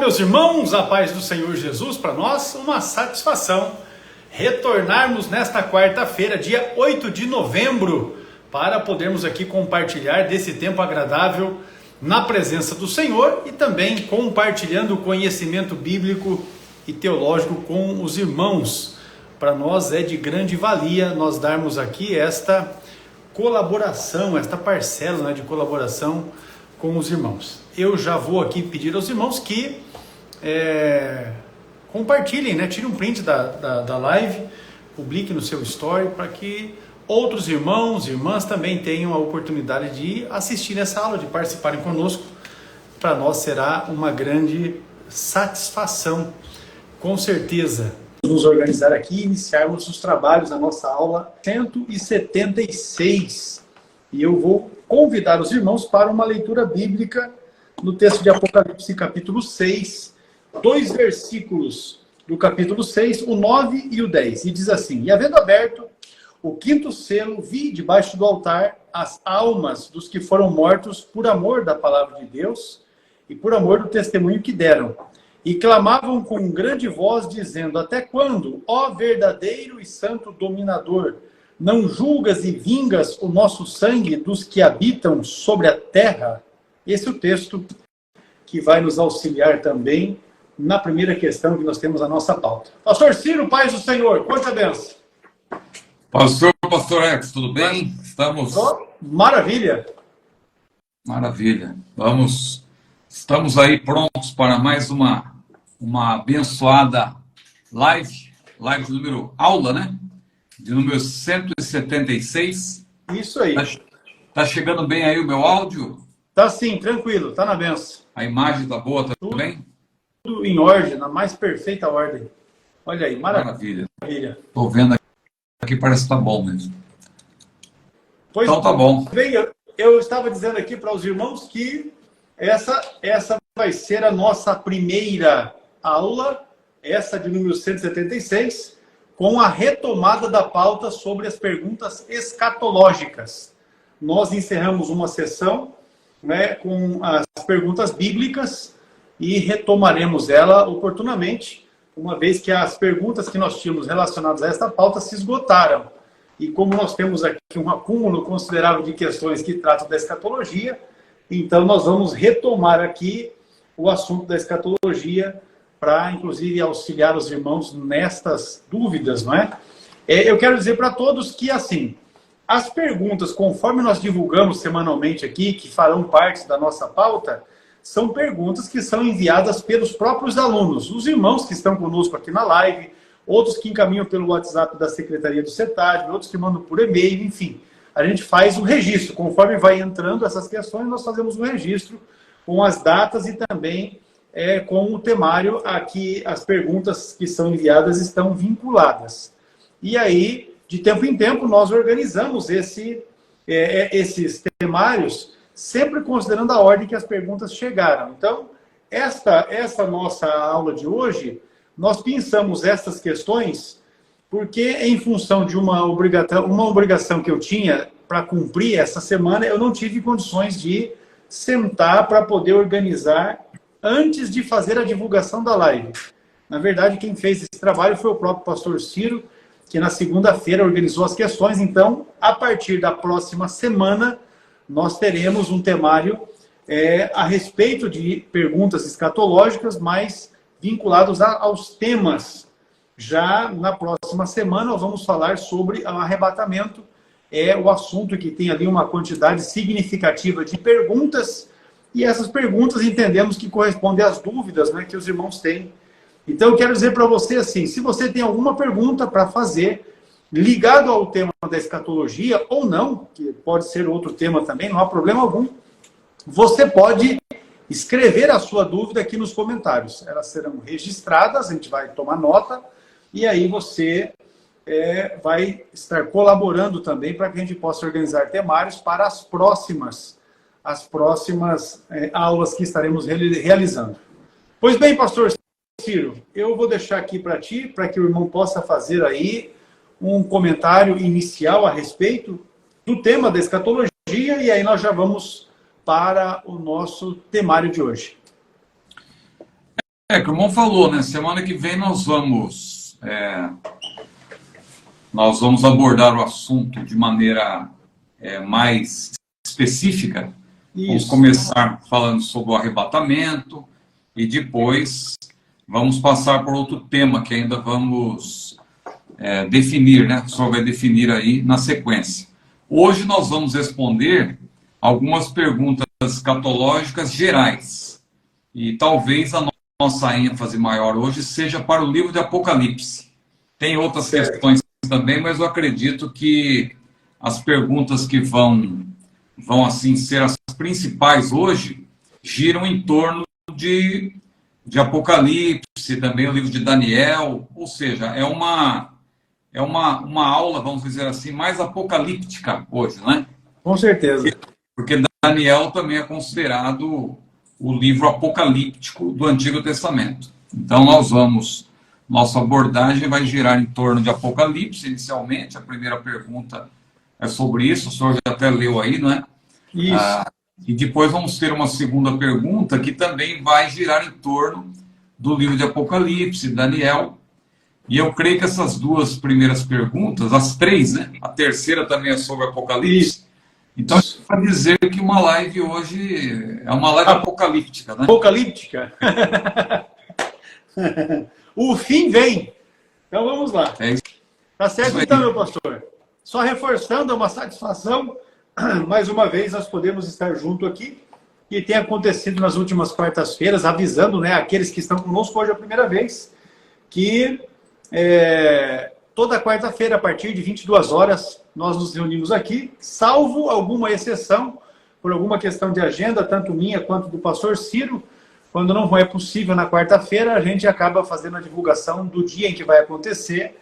meus irmãos, a paz do Senhor Jesus. Para nós, uma satisfação retornarmos nesta quarta-feira, dia 8 de novembro, para podermos aqui compartilhar desse tempo agradável na presença do Senhor e também compartilhando o conhecimento bíblico e teológico com os irmãos. Para nós é de grande valia nós darmos aqui esta colaboração, esta parcela, de colaboração com os irmãos. Eu já vou aqui pedir aos irmãos que compartilhem, tirem um print da live, publiquem no seu story, para que outros irmãos e irmãs também tenham a oportunidade de assistir essa aula, de participarem conosco. Para nós será uma grande satisfação, com certeza, nos organizar aqui e iniciarmos os trabalhos da nossa aula 176. E eu vou convidar os irmãos para uma leitura bíblica no texto de Apocalipse, capítulo 6, 2 versículos do capítulo 6, o 9 e o 10. E diz assim: E havendo aberto o quinto selo, vi debaixo do altar as almas dos que foram mortos por amor da palavra de Deus e por amor do testemunho que deram. E clamavam com grande voz, dizendo: Até quando, ó verdadeiro e santo dominador, não julgas e vingas o nosso sangue dos que habitam sobre a terra? Esse é o texto que vai nos auxiliar também na primeira questão que nós temos na nossa pauta. Pastor Ciro, paz do Senhor, quanta benção. Pastor X, tudo bem? Estamos... Maravilha. Maravilha. Estamos aí prontos para mais uma abençoada live de número, aula, de número 176. Isso aí. Tá chegando bem aí o meu áudio? Tá sim, tranquilo, tá na benção. A imagem tá boa também? Tudo em ordem, na mais perfeita ordem. Olha aí, Maravilha. Maravilha. Tô vendo aqui, parece que tá bom mesmo. Pois então tá bom. Bem, eu estava dizendo aqui para os irmãos que essa vai ser a nossa primeira aula, essa de número 176, com a retomada da pauta sobre as perguntas escatológicas. Nós encerramos uma sessão com as perguntas bíblicas e retomaremos ela oportunamente, uma vez que as perguntas que nós tínhamos relacionadas a esta pauta se esgotaram. E como nós temos aqui um acúmulo considerável de questões que tratam da escatologia, então nós vamos retomar aqui o assunto da escatologia para, inclusive, auxiliar os irmãos nestas dúvidas, Eu quero dizer para todos que, assim, as perguntas, conforme nós divulgamos semanalmente aqui, que farão parte da nossa pauta, são perguntas que são enviadas pelos próprios alunos, os irmãos que estão conosco aqui na live, outros que encaminham pelo WhatsApp da Secretaria do CETAD, outros que mandam por e-mail, enfim. A gente faz o registro. Conforme vai entrando essas questões, nós fazemos um registro com as datas e também com o temário a que as perguntas que são enviadas estão vinculadas. E aí, de tempo em tempo, nós organizamos esses temários, sempre considerando a ordem que as perguntas chegaram. Então, essa nossa aula de hoje, nós pensamos essas questões porque, em função de uma obrigação que eu tinha para cumprir essa semana, eu não tive condições de sentar para poder organizar antes de fazer a divulgação da live. Na verdade, quem fez esse trabalho foi o próprio pastor Ciro, que na segunda-feira organizou as questões. Então, a partir da próxima semana, nós teremos um temário a respeito de perguntas escatológicas, mas vinculados aos temas. Já na próxima semana, nós vamos falar sobre o arrebatamento. É o assunto que tem ali uma quantidade significativa de perguntas, e essas perguntas entendemos que correspondem às dúvidas que os irmãos têm. Então, eu quero dizer para você assim, se você tem alguma pergunta para fazer, ligado ao tema da escatologia, ou não, que pode ser outro tema também, não há problema algum, você pode escrever a sua dúvida aqui nos comentários. Elas serão registradas, a gente vai tomar nota, e aí você vai estar colaborando também para que a gente possa organizar temários para as próximas aulas que estaremos realizando. Pois bem, pastor Ciro, eu vou deixar aqui para ti, para que o irmão possa fazer aí um comentário inicial a respeito do tema da escatologia, e aí nós já vamos para o nosso temário de hoje. Que o irmão falou, né? Semana que vem nós vamos abordar o assunto de maneira mais específica. Isso. Vamos começar falando sobre o arrebatamento e depois vamos passar por outro tema que ainda vamos definir, né? O senhor vai definir aí na sequência. Hoje nós vamos responder algumas perguntas escatológicas gerais. E talvez a nossa ênfase maior hoje seja para o livro de Apocalipse. Tem outras questões também, mas eu acredito que as perguntas que vão assim ser as principais hoje giram em torno de Apocalipse, também o livro de Daniel, ou seja, é uma aula, vamos dizer assim, mais apocalíptica hoje, né? Com certeza. Porque Daniel também é considerado o livro apocalíptico do Antigo Testamento. Então nossa abordagem vai girar em torno de Apocalipse, inicialmente. A primeira pergunta é sobre isso, o senhor já até leu aí, não é? Isso. E depois vamos ter uma segunda pergunta que também vai girar em torno do livro de Apocalipse, Daniel. E eu creio que essas duas primeiras perguntas, as três, né? A terceira também é sobre Apocalipse. Então, para dizer que uma live hoje é uma live apocalíptica, né? Apocalíptica? O fim vem. Então vamos lá. Tá certo então, meu pastor? Só reforçando, é uma satisfação. Mais uma vez nós podemos estar junto aqui. E tem acontecido nas últimas quartas-feiras, avisando, né, aqueles que estão conosco hoje a primeira vez, que toda quarta-feira, a partir de 22 horas, nós nos reunimos aqui, salvo alguma exceção, por alguma questão de agenda, tanto minha quanto do pastor Ciro. Quando não é possível na quarta-feira, a gente acaba fazendo a divulgação do dia em que vai acontecer.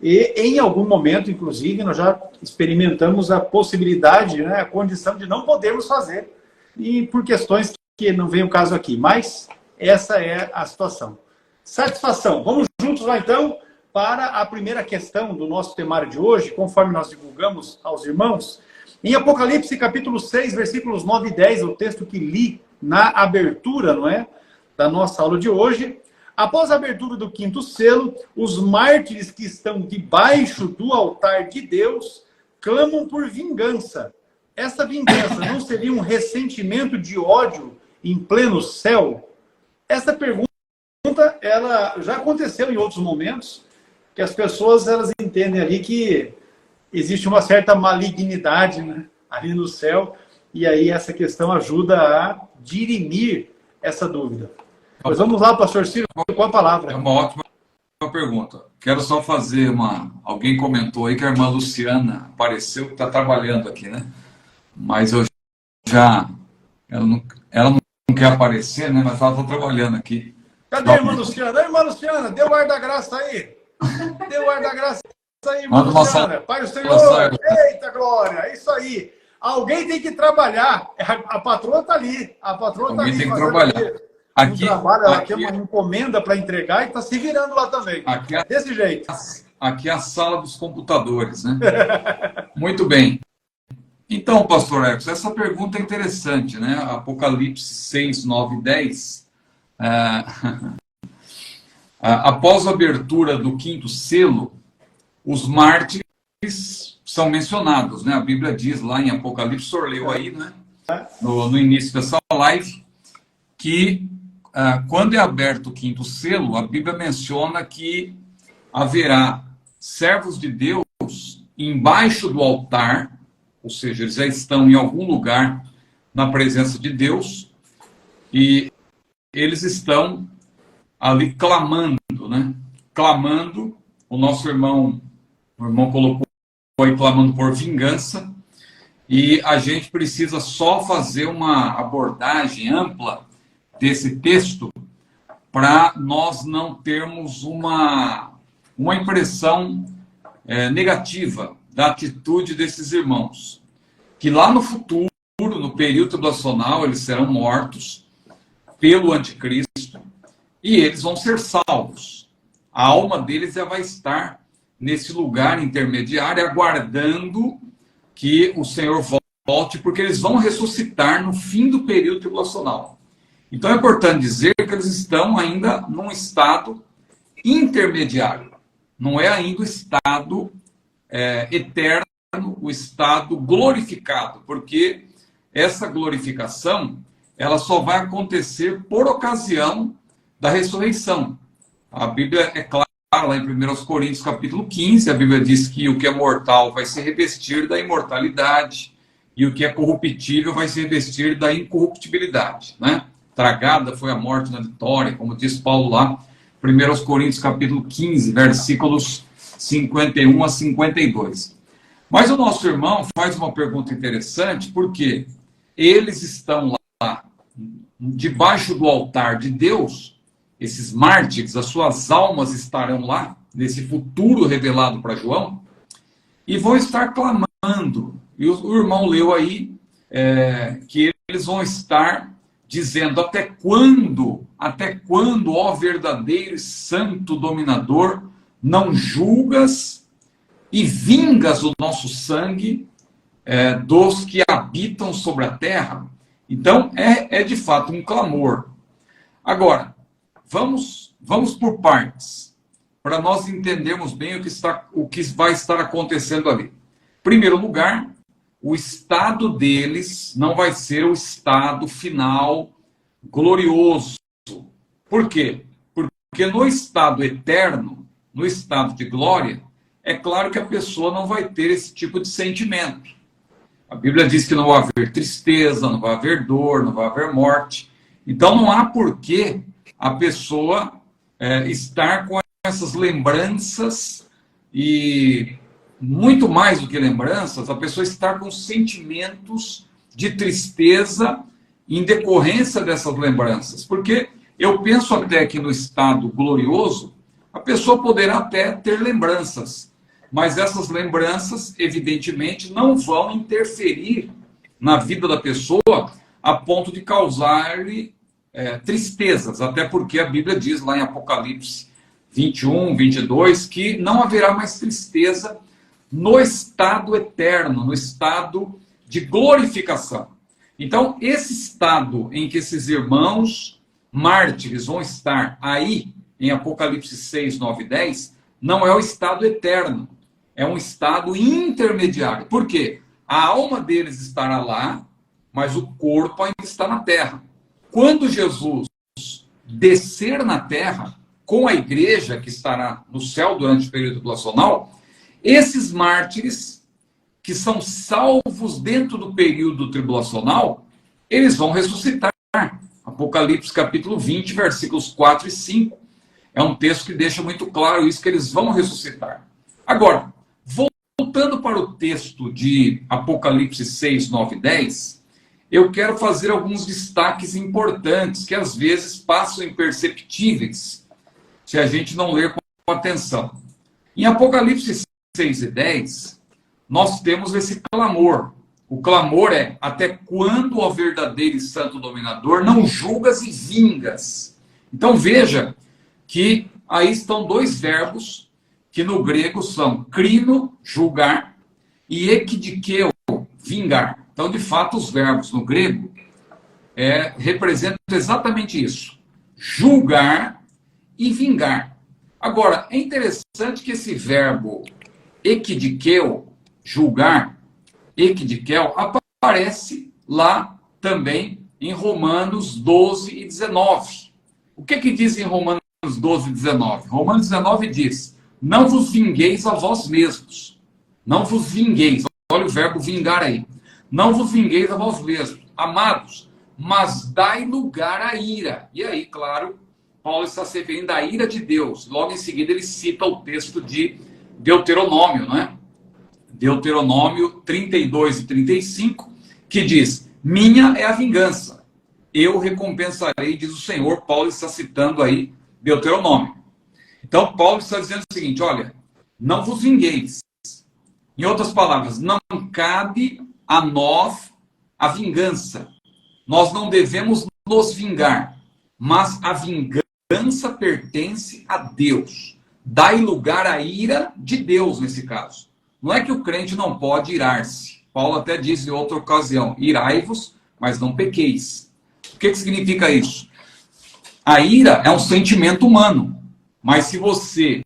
E em algum momento, inclusive, nós já experimentamos a possibilidade, né, a condição de não podermos fazer, e por questões que não vem o caso aqui. Mas essa é a situação. Satisfação. Vamos juntos lá, então, para a primeira questão do nosso temário de hoje, conforme nós divulgamos aos irmãos. Em Apocalipse, capítulo 6, versículos 9 e 10, o texto que li na abertura, não é, da nossa aula de hoje. Após a abertura do quinto selo, os mártires que estão debaixo do altar de Deus clamam por vingança. Essa vingança não seria um ressentimento de ódio em pleno céu? Essa pergunta, ela já aconteceu em outros momentos, que as pessoas elas entendem ali que existe uma certa malignidade, né, ali no céu, e aí essa questão ajuda a dirimir essa dúvida. Mas vamos lá, pastor Ciro, com a palavra. É uma ótima pergunta. Quero só fazer alguém comentou aí que a irmã Luciana apareceu, que está trabalhando aqui, né? Mas eu ela não quer aparecer, né? Mas ela está trabalhando aqui. Cadê a irmã Luciana? Irmã Luciana, dê o ar da graça aí. Dê o ar da graça aí, irmã Luciana. Pai do Senhor. Eita, glória. É isso aí. Alguém tem que trabalhar. A patroa está ali. A patroa está ali. Alguém tem que trabalhar. Aqui, ela tem uma encomenda para entregar e está se virando lá também. Desse jeito. Aqui é a sala dos computadores, né? Muito bem. Então, pastor Ecos, essa pergunta é interessante, né? Apocalipse 6, 9 e 10. Após a abertura do quinto selo, os mártires são mencionados, né? A Bíblia diz lá em Apocalipse, o senhor leu aí, né? No início dessa live, que quando é aberto o quinto selo, a Bíblia menciona que haverá servos de Deus embaixo do altar, ou seja, eles já estão em algum lugar na presença de Deus, e eles estão ali clamando, né? Clamando, o nosso irmão colocou aí clamando por vingança, e a gente precisa só fazer uma abordagem ampla desse texto para nós não termos uma impressão negativa da atitude desses irmãos, que lá no futuro, no período tribulacional, eles serão mortos pelo anticristo e eles vão ser salvos. A alma deles já vai estar nesse lugar intermediário, aguardando que o Senhor volte, porque eles vão ressuscitar no fim do período tribulacional. Então é importante dizer que eles estão ainda num estado intermediário. Não é ainda o estado eterno, o estado glorificado, porque essa glorificação ela só vai acontecer por ocasião da ressurreição. A Bíblia é clara, lá em 1 Coríntios capítulo 15, a Bíblia diz que o que é mortal vai se revestir da imortalidade, e o que é corruptível vai se revestir da incorruptibilidade, né? Tragada foi a morte na vitória, como diz Paulo lá, 1 Coríntios capítulo 15, versículos 51 a 52. Mas o nosso irmão faz uma pergunta interessante, porque eles estão lá, debaixo do altar de Deus, esses mártires, as suas almas estarão lá, nesse futuro revelado para João, e vão estar clamando. E o irmão leu aí que eles vão estar dizendo: até quando, ó verdadeiro e santo dominador, não julgas e vingas o nosso sangue dos que habitam sobre a terra? Então, é de fato um clamor. Agora, vamos por partes, para nós entendermos bem o que vai estar acontecendo ali. Em primeiro lugar, o estado deles não vai ser o estado final glorioso. Por quê? Porque no estado eterno, no estado de glória, é claro que a pessoa não vai ter esse tipo de sentimento. A Bíblia diz que não vai haver tristeza, não vai haver dor, não vai haver morte. Então não há porquê a pessoa estar com essas lembranças, e muito mais do que lembranças, a pessoa estar com sentimentos de tristeza em decorrência dessas lembranças. Porque eu penso até que no estado glorioso, a pessoa poderá até ter lembranças, mas essas lembranças, evidentemente, não vão interferir na vida da pessoa a ponto de causar-lhe tristezas, até porque a Bíblia diz lá em Apocalipse 21, 22, que não haverá mais tristeza no estado eterno, no estado de glorificação. Então, esse estado em que esses irmãos mártires vão estar aí, em Apocalipse 6, 9 e 10, não é o estado eterno, é um estado intermediário. Por quê? A alma deles estará lá, mas o corpo ainda está na terra. Quando Jesus descer na terra, com a igreja que estará no céu durante o período tribulacional, esses mártires, que são salvos dentro do período tribulacional, eles vão ressuscitar. Apocalipse capítulo 20, versículos 4 e 5. É um texto que deixa muito claro isso, que eles vão ressuscitar. Agora, voltando para o texto de Apocalipse 6, 9 e 10, eu quero fazer alguns destaques importantes, que às vezes passam imperceptíveis, se a gente não ler com atenção. Em Apocalipse 6 e 10, nós temos esse clamor. O clamor é: até quando, ó verdadeiro e santo dominador, não julgas e vingas? Então veja que aí estão dois verbos que no grego são krino, julgar, e ekdikeo, vingar. Então, de fato, os verbos no grego representam exatamente isso: julgar e vingar. Agora, é interessante que esse verbo ekdikeo, julgar, ekdikeo, aparece lá também em Romanos 12 e 19. O que diz em Romanos 12 e 19? Romanos 19 diz: não vos vingueis a vós mesmos. Não vos vingueis. Olha o verbo vingar aí. Não vos vingueis a vós mesmos, amados, mas dai lugar à ira. E aí, claro, Paulo está se referindo à ira de Deus. Logo em seguida ele cita o texto de Deuteronômio, não é? Deuteronômio 32 e 35, que diz: minha é a vingança, eu recompensarei, diz o Senhor. Paulo está citando aí Deuteronômio. Então, Paulo está dizendo o seguinte: olha, não vos vingueis. Em outras palavras, não cabe a nós a vingança. Nós não devemos nos vingar, mas a vingança pertence a Deus. Dai lugar à ira de Deus nesse caso. Não é que o crente não pode irar-se. Paulo até diz em outra ocasião: irai-vos, mas não pequeis. O que significa isso? A ira é um sentimento humano, mas se você,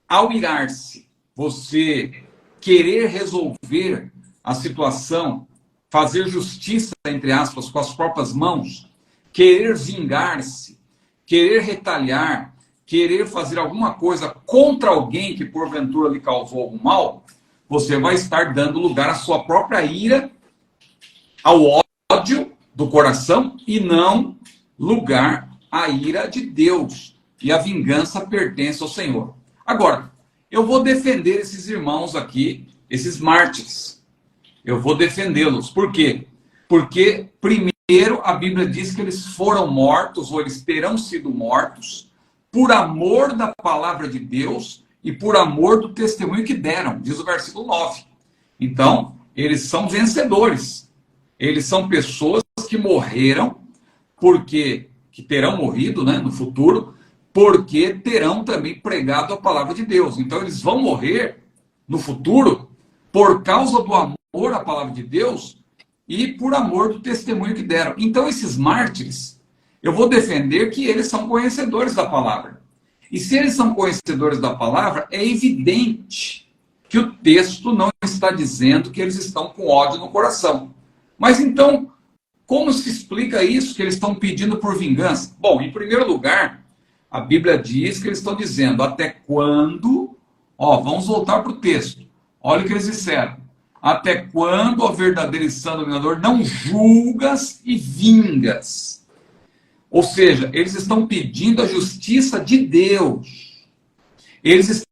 ao irar-se, você querer resolver a situação, fazer justiça, entre aspas, com as próprias mãos, querer vingar-se, querer retalhar, querer fazer alguma coisa contra alguém que porventura lhe causou algum mal, você vai estar dando lugar à sua própria ira, ao ódio do coração, e não lugar à ira de Deus. E a vingança pertence ao Senhor. Agora, eu vou defender esses irmãos aqui, esses mártires. Eu vou defendê-los. Por quê? Porque, primeiro, a Bíblia diz que eles foram mortos, ou eles terão sido mortos, por amor da palavra de Deus e por amor do testemunho que deram, diz o versículo 9. Então, eles são vencedores. Eles são pessoas que morreram, que terão morrido, né, no futuro, porque terão também pregado a palavra de Deus. Então, eles vão morrer no futuro por causa do amor à palavra de Deus e por amor do testemunho que deram. Então, esses mártires, eu vou defender que eles são conhecedores da palavra. E se eles são conhecedores da palavra, é evidente que o texto não está dizendo que eles estão com ódio no coração. Mas então, como se explica isso, que eles estão pedindo por vingança? Bom, em primeiro lugar, a Bíblia diz que eles estão dizendo, até quando... vamos voltar para o texto. Olha o que eles disseram. Até quando, ó verdadeiro e santo dominador, não julgas e vingas? Ou seja, eles estão pedindo a justiça de Deus. Eles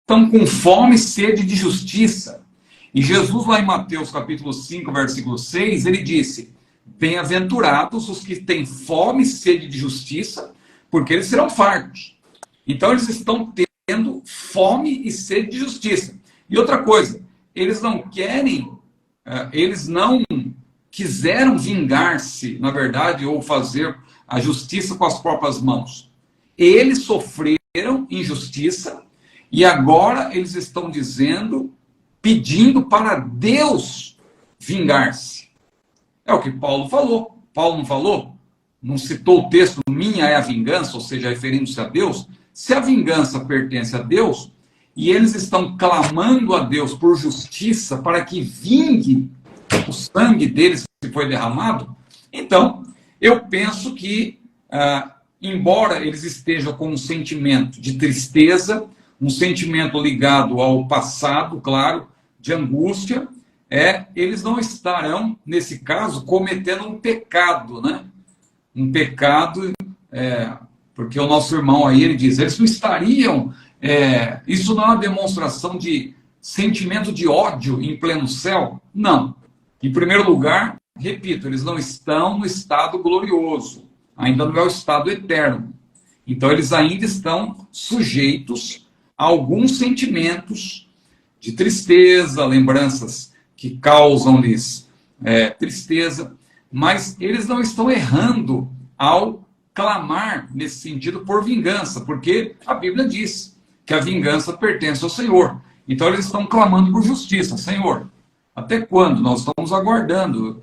estão com fome e sede de justiça. E Jesus, lá em Mateus capítulo 5, versículo 6, ele disse, bem-aventurados os que têm fome e sede de justiça, porque eles serão fartos. Então, eles estão tendo fome e sede de justiça. E outra coisa, eles não quiseram vingar-se, na verdade, ou fazer a justiça com as próprias mãos. Eles sofreram injustiça e agora eles estão pedindo para Deus vingar-se. É o que Paulo falou. Paulo não falou? Não citou o texto, minha é a vingança, ou seja, referindo-se a Deus? Se a vingança pertence a Deus, e eles estão clamando a Deus por justiça para que vingue o sangue deles que foi derramado, então, eu penso que, embora eles estejam com um sentimento de tristeza, um sentimento ligado ao passado, claro, de angústia, eles não estarão, nesse caso, cometendo um pecado, né? Um pecado, porque o nosso irmão aí, ele diz, eles não estariam, isso não é uma demonstração de sentimento de ódio em pleno céu? Não. Em primeiro lugar, repito, eles não estão no estado glorioso, ainda não é o estado eterno. Então, eles ainda estão sujeitos a alguns sentimentos de tristeza, lembranças que causam-lhes tristeza, mas eles não estão errando ao clamar nesse sentido por vingança, porque a Bíblia diz que a vingança pertence ao Senhor. Então eles estão clamando por justiça. Senhor, até quando? Nós estamos aguardando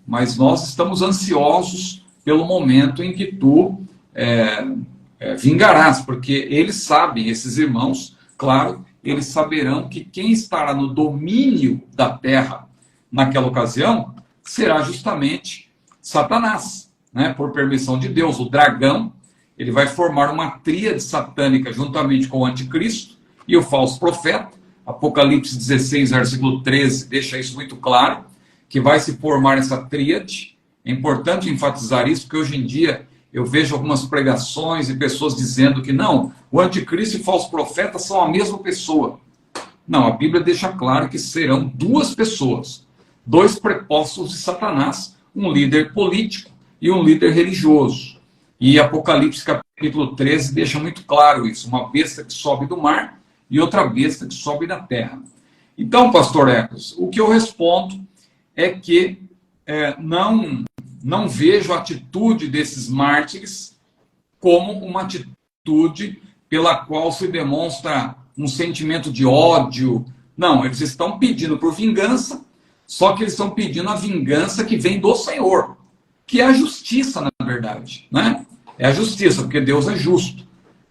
mas nós estamos ansiosos pelo momento em que tu vingarás, porque eles sabem, esses irmãos, claro, eles saberão que quem estará no domínio da terra naquela ocasião será justamente Satanás, né? Por permissão de Deus. O dragão, ele vai formar uma tríade satânica juntamente com o anticristo e o falso profeta. Apocalipse 16, versículo 13, deixa isso muito claro, que vai se formar essa tríade. É importante enfatizar isso, porque hoje em dia eu vejo algumas pregações e pessoas dizendo que não, o anticristo e o falso profeta são a mesma pessoa. Não, a Bíblia deixa claro que serão duas pessoas, dois prepostos de Satanás, um líder político e um líder religioso. E Apocalipse capítulo 13 deixa muito claro isso, uma besta que sobe do mar e outra besta que sobe da terra. Então, pastor Ecos, o que eu respondo é que não vejo a atitude desses mártires como uma atitude pela qual se demonstra um sentimento de ódio. Não, eles estão pedindo por vingança, só que eles estão pedindo a vingança que vem do Senhor, que é a justiça, na verdade, né? É a justiça, porque Deus é justo.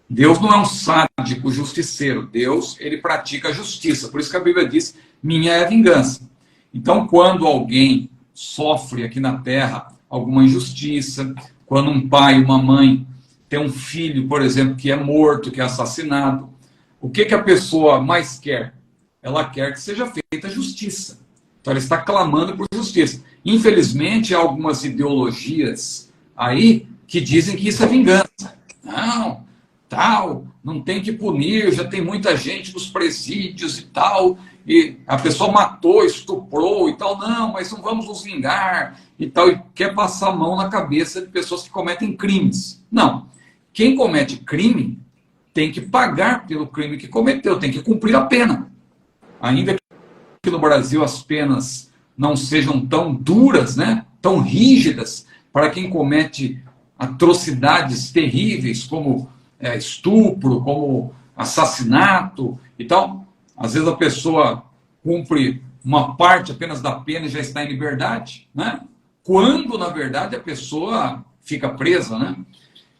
Deus não é um sádico justiceiro. Deus, ele pratica a justiça. Por isso que a Bíblia diz, minha é a vingança. Então, quando alguém sofre aqui na terra alguma injustiça, quando um pai e uma mãe tem um filho, por exemplo, que é morto, que é assassinado, o que a pessoa mais quer? Ela quer que seja feita justiça. Então, ela está clamando por justiça. Infelizmente, há algumas ideologias aí que dizem que isso é vingança. Não, tal, não tem que punir, já tem muita gente nos presídios e tal, e a pessoa matou, estuprou e tal, não, mas não vamos nos vingar e tal, e quer passar a mão na cabeça de pessoas que cometem crimes. Não, quem comete crime tem que pagar pelo crime que cometeu, tem que cumprir a pena. Ainda que no Brasil as penas não sejam tão duras, né, tão rígidas, para quem comete atrocidades terríveis, como estupro, como assassinato e tal. Às vezes a pessoa cumpre uma parte apenas da pena e já está em liberdade, né? Quando, na verdade, a pessoa fica presa, né?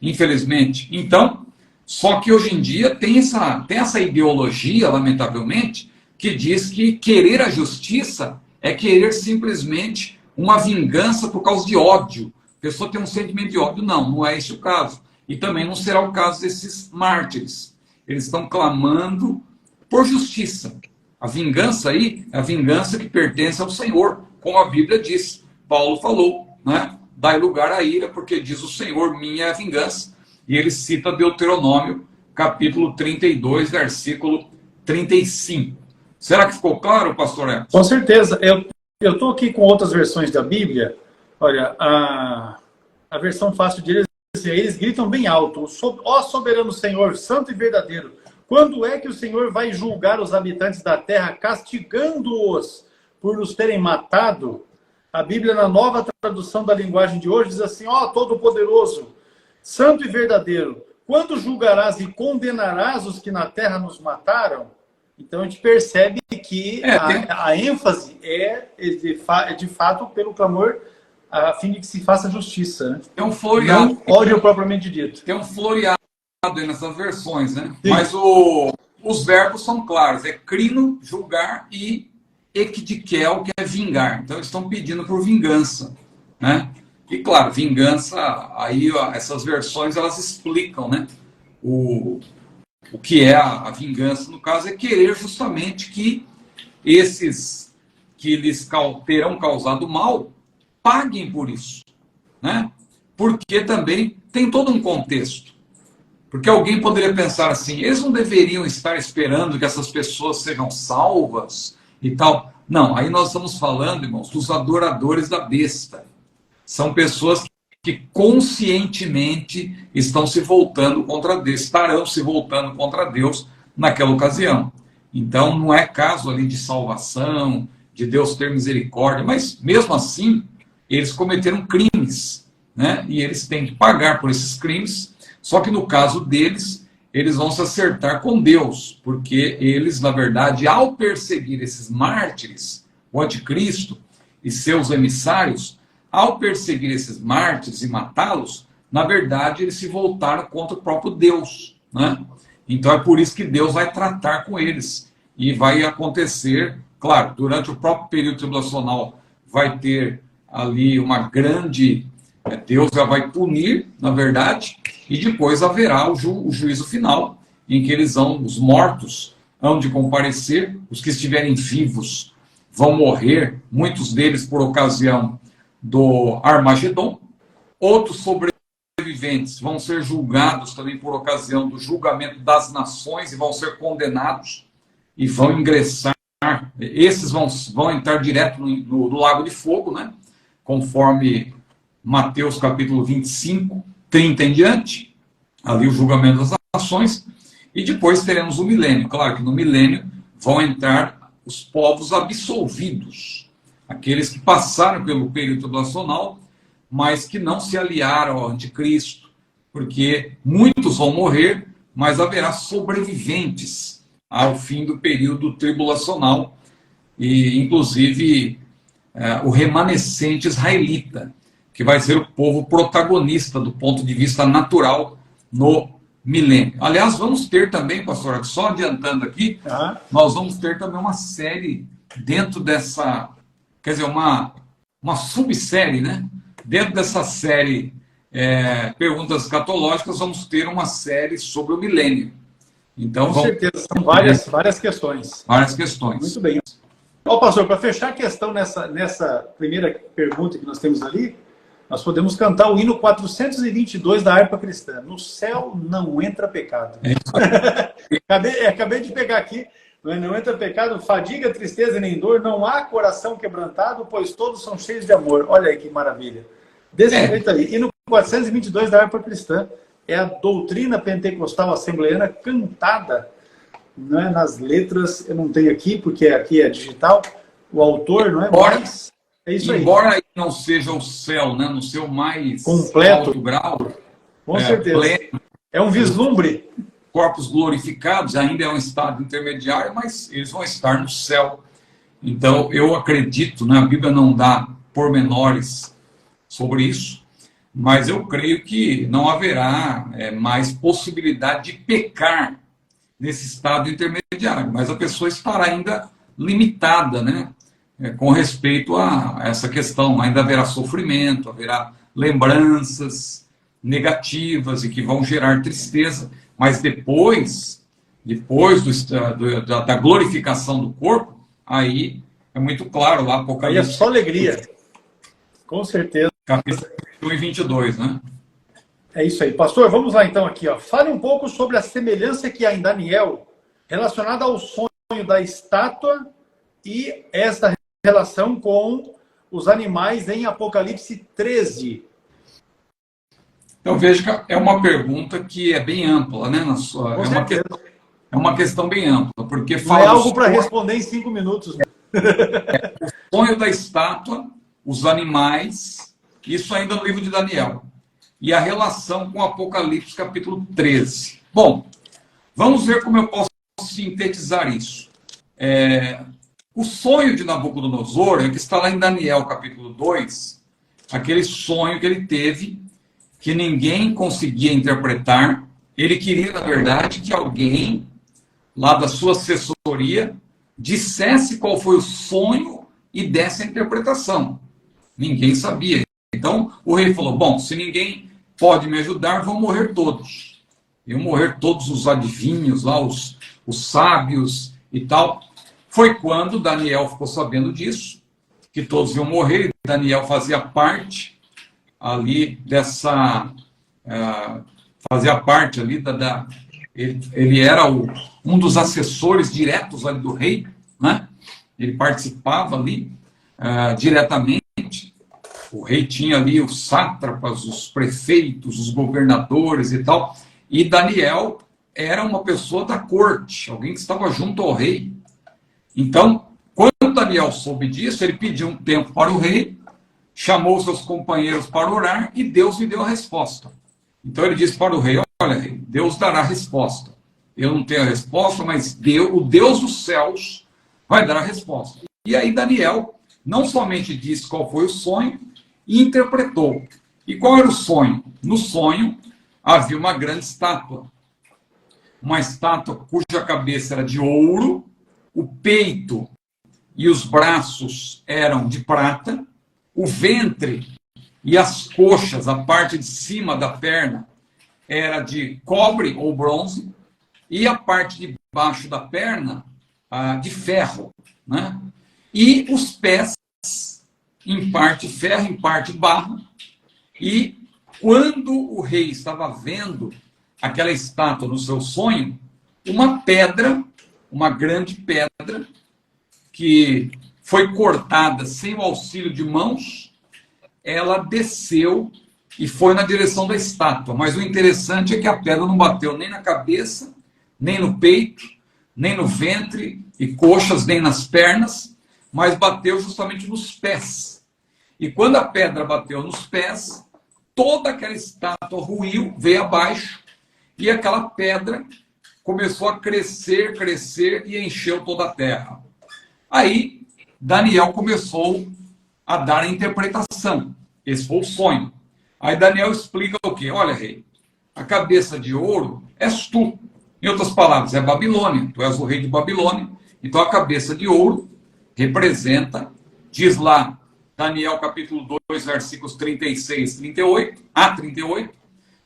Infelizmente. Então, só que hoje em dia tem essa ideologia, lamentavelmente, que diz que querer a justiça é querer simplesmente uma vingança por causa de ódio. A pessoa tem um sentimento de ódio. Não, não é esse o caso. E também não será o caso desses mártires. Eles estão clamando por justiça. A vingança aí é a vingança que pertence ao Senhor, como a Bíblia diz. Paulo falou, né? Dai lugar à ira, porque diz o Senhor, minha é a vingança. E ele cita Deuteronômio, capítulo 32, versículo 35. Será que ficou claro, pastor Emerson? Com certeza. Eu estou aqui com outras versões da Bíblia. Olha, a versão fácil de eles gritam bem alto: ó soberano Senhor, santo e verdadeiro, quando é que o Senhor vai julgar os habitantes da terra, castigando-os por nos terem matado? A Bíblia, na nova tradução da linguagem de hoje, diz assim: ó Todo-Poderoso, santo e verdadeiro, quando julgarás e condenarás os que na terra nos mataram? Então a gente percebe que a ênfase é de fato pelo clamor a fim de que se faça justiça, né? Tem um floreado. Não ódio propriamente dito. Tem um floreado aí nessas versões, né? Sim. Mas os verbos são claros. É crino, julgar, e ekdikel, que é vingar. Então eles estão pedindo por vingança, né? E claro, vingança, aí essas versões elas explicam, né? O que é a vingança, no caso, é querer justamente que esses que lhes terão causado mal paguem por isso, né? Porque também tem todo um contexto. Porque alguém poderia pensar assim: eles não deveriam estar esperando que essas pessoas sejam salvas e tal. Não, aí nós estamos falando, irmãos, dos adoradores da besta. São pessoas que conscientemente estão se voltando contra Deus, estarão se voltando contra Deus naquela ocasião. Então não é caso ali de salvação, de Deus ter misericórdia, mas mesmo assim eles cometeram crimes, né? E eles têm que pagar por esses crimes. Só que no caso deles, eles vão se acertar com Deus, porque eles, na verdade, ao perseguir esses mártires, o anticristo e seus emissários, ao perseguir esses mártires e matá-los, na verdade, eles se voltaram contra o próprio Deus, né? Então é por isso que Deus vai tratar com eles. E vai acontecer, claro, durante o próprio período tribulacional, vai ter ali uma grande... Deus já vai punir, na verdade, e depois haverá o juízo final, em que os mortos hão de comparecer, os que estiverem vivos vão morrer, muitos deles por ocasião do Armagedon, outros sobreviventes vão ser julgados também por ocasião do julgamento das nações e vão ser condenados e vão ingressar, esses vão entrar direto no lago de fogo, né? Conforme Mateus capítulo 25, 30 em diante, ali o julgamento das nações, e depois teremos o milênio. Claro que no milênio vão entrar os povos absolvidos, aqueles que passaram pelo período tribulacional, mas que não se aliaram ao anticristo, porque muitos vão morrer, mas haverá sobreviventes ao fim do período tribulacional, e inclusive o remanescente israelita. que vai ser o povo protagonista do ponto de vista natural no milênio. Aliás, vamos ter também, pastor, só adiantando aqui, nós vamos ter também uma série dentro dessa, quer dizer, uma subsérie, né? Dentro dessa série Perguntas Escatológicas, vamos ter uma série sobre o milênio. Então, com certeza, são várias questões. Várias questões. Muito bem. Ó, pastor, para fechar a questão nessa primeira pergunta que nós temos ali, nós podemos cantar o hino 422 da harpa cristã. No céu não entra pecado. Acabei de pegar aqui. Não entra pecado, fadiga, tristeza nem dor, não há coração quebrantado, pois todos são cheios de amor. Olha aí que maravilha. Desse jeito aí. Hino 422 da harpa cristã é a doutrina pentecostal assembleana cantada, não é, nas letras. Eu não tenho aqui, porque aqui é digital. O autor, não é? Mas é isso aí. Embora não seja o céu, né, no seu mais completo alto grau, com certeza. Pleno, é um vislumbre. Corpos glorificados, ainda é um estado intermediário, mas eles vão estar no céu. Então, eu acredito, né, a Bíblia não dá pormenores sobre isso, mas eu creio que não haverá mais possibilidade de pecar nesse estado intermediário, mas a pessoa estará ainda limitada, né, com respeito a essa questão. Ainda haverá sofrimento, haverá lembranças negativas e que vão gerar tristeza, mas depois da glorificação do corpo, aí é muito claro lá, Apocalipse. Aí é só alegria, com certeza. Capítulo 1 e 22, né? É isso aí. Pastor, vamos lá então aqui, ó. Fale um pouco sobre a semelhança que há em Daniel relacionada ao sonho da estátua e esta relação com os animais em Apocalipse 13. Então, veja que é uma pergunta que é bem ampla, né? É uma questão bem ampla, porque fala. Não é algo para responder em 5 minutos. O sonho da estátua, os animais, isso ainda no livro de Daniel. E a relação com Apocalipse, capítulo 13. Bom, vamos ver como eu posso sintetizar isso. O sonho de Nabucodonosor, que está lá em Daniel, capítulo 2, aquele sonho que ele teve, que ninguém conseguia interpretar. Ele queria, na verdade, que alguém lá da sua assessoria dissesse qual foi o sonho e desse a interpretação. Ninguém sabia. Então, o rei falou, bom, se ninguém pode me ajudar, vão morrer todos. Iam morrer todos os adivinhos lá, os sábios e tal. Foi quando Daniel ficou sabendo disso, que todos iam morrer. Daniel fazia parte ali dessa... fazia parte ali ele era um dos assessores diretos ali do rei, né? Ele participava ali diretamente. O rei tinha ali os sátrapas, os prefeitos, os governadores e tal. E Daniel era uma pessoa da corte, alguém que estava junto ao rei. Então, quando Daniel soube disso, ele pediu um tempo para o rei, chamou seus companheiros para orar e Deus lhe deu a resposta. Então ele disse para o rei, olha, rei, Deus dará a resposta. Eu não tenho a resposta, mas o Deus dos céus vai dar a resposta. E aí Daniel não somente disse qual foi o sonho, e interpretou. E qual era o sonho? No sonho havia uma grande estátua. Uma estátua cuja cabeça era de ouro, o peito e os braços eram de prata, o ventre e as coxas, a parte de cima da perna, era de cobre ou bronze, e a parte de baixo da perna, de ferro, né? E os pés, em parte ferro, em parte barro. E quando o rei estava vendo aquela estátua no seu sonho, uma pedra, uma grande pedra, que foi cortada sem o auxílio de mãos, ela desceu e foi na direção da estátua. Mas o interessante é que a pedra não bateu nem na cabeça, nem no peito, nem no ventre e coxas, nem nas pernas, mas bateu justamente nos pés. E quando a pedra bateu nos pés, toda aquela estátua ruiu, veio abaixo, e aquela pedra começou a crescer, crescer e encheu toda a terra. Aí, Daniel começou a dar a interpretação. Esse foi o sonho. Aí Daniel explica o quê? Olha, rei, a cabeça de ouro és tu. Em outras palavras, é Babilônia. Tu és o rei de Babilônia. Então, a cabeça de ouro representa, diz lá, Daniel capítulo 2, versículos 36 38, a 38,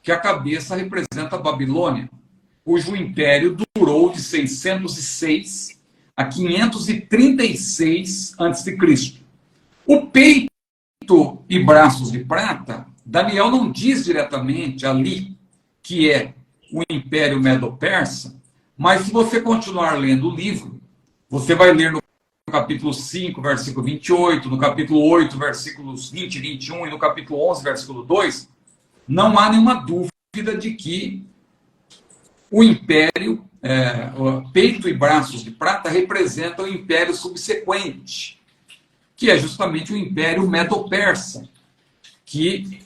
que a cabeça representa a Babilônia, cujo império durou de 606 a 536 a.C. O peito e braços de prata, Daniel não diz diretamente ali que é o Império Medo-Persa, mas se você continuar lendo o livro, você vai ler no capítulo 5, versículo 28, no capítulo 8, versículos 20 e 21, e no capítulo 11, versículo 2, não há nenhuma dúvida de que o império, o peito e braços de prata representam o império subsequente, que é justamente o Império Medo-Persa, que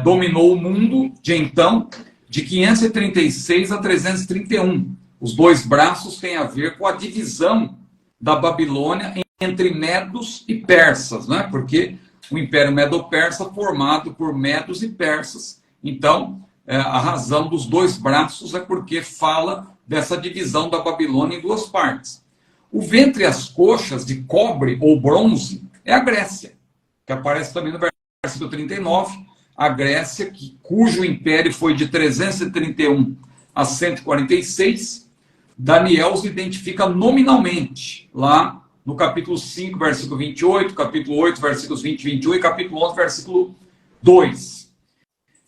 dominou o mundo de então, de 536 a 331. Os dois braços têm a ver com a divisão da Babilônia entre medos e persas, né? Porque o Império Medo-Persa formado por medos e persas. Então, a razão dos dois braços é porque fala dessa divisão da Babilônia em duas partes. O ventre e as coxas de cobre ou bronze é a Grécia, que aparece também no versículo 39, a Grécia, cujo império foi de 331 a 146, Daniel os identifica nominalmente, lá no capítulo 5, versículo 28, capítulo 8, versículos 20 e 21, e capítulo 11, versículo 2.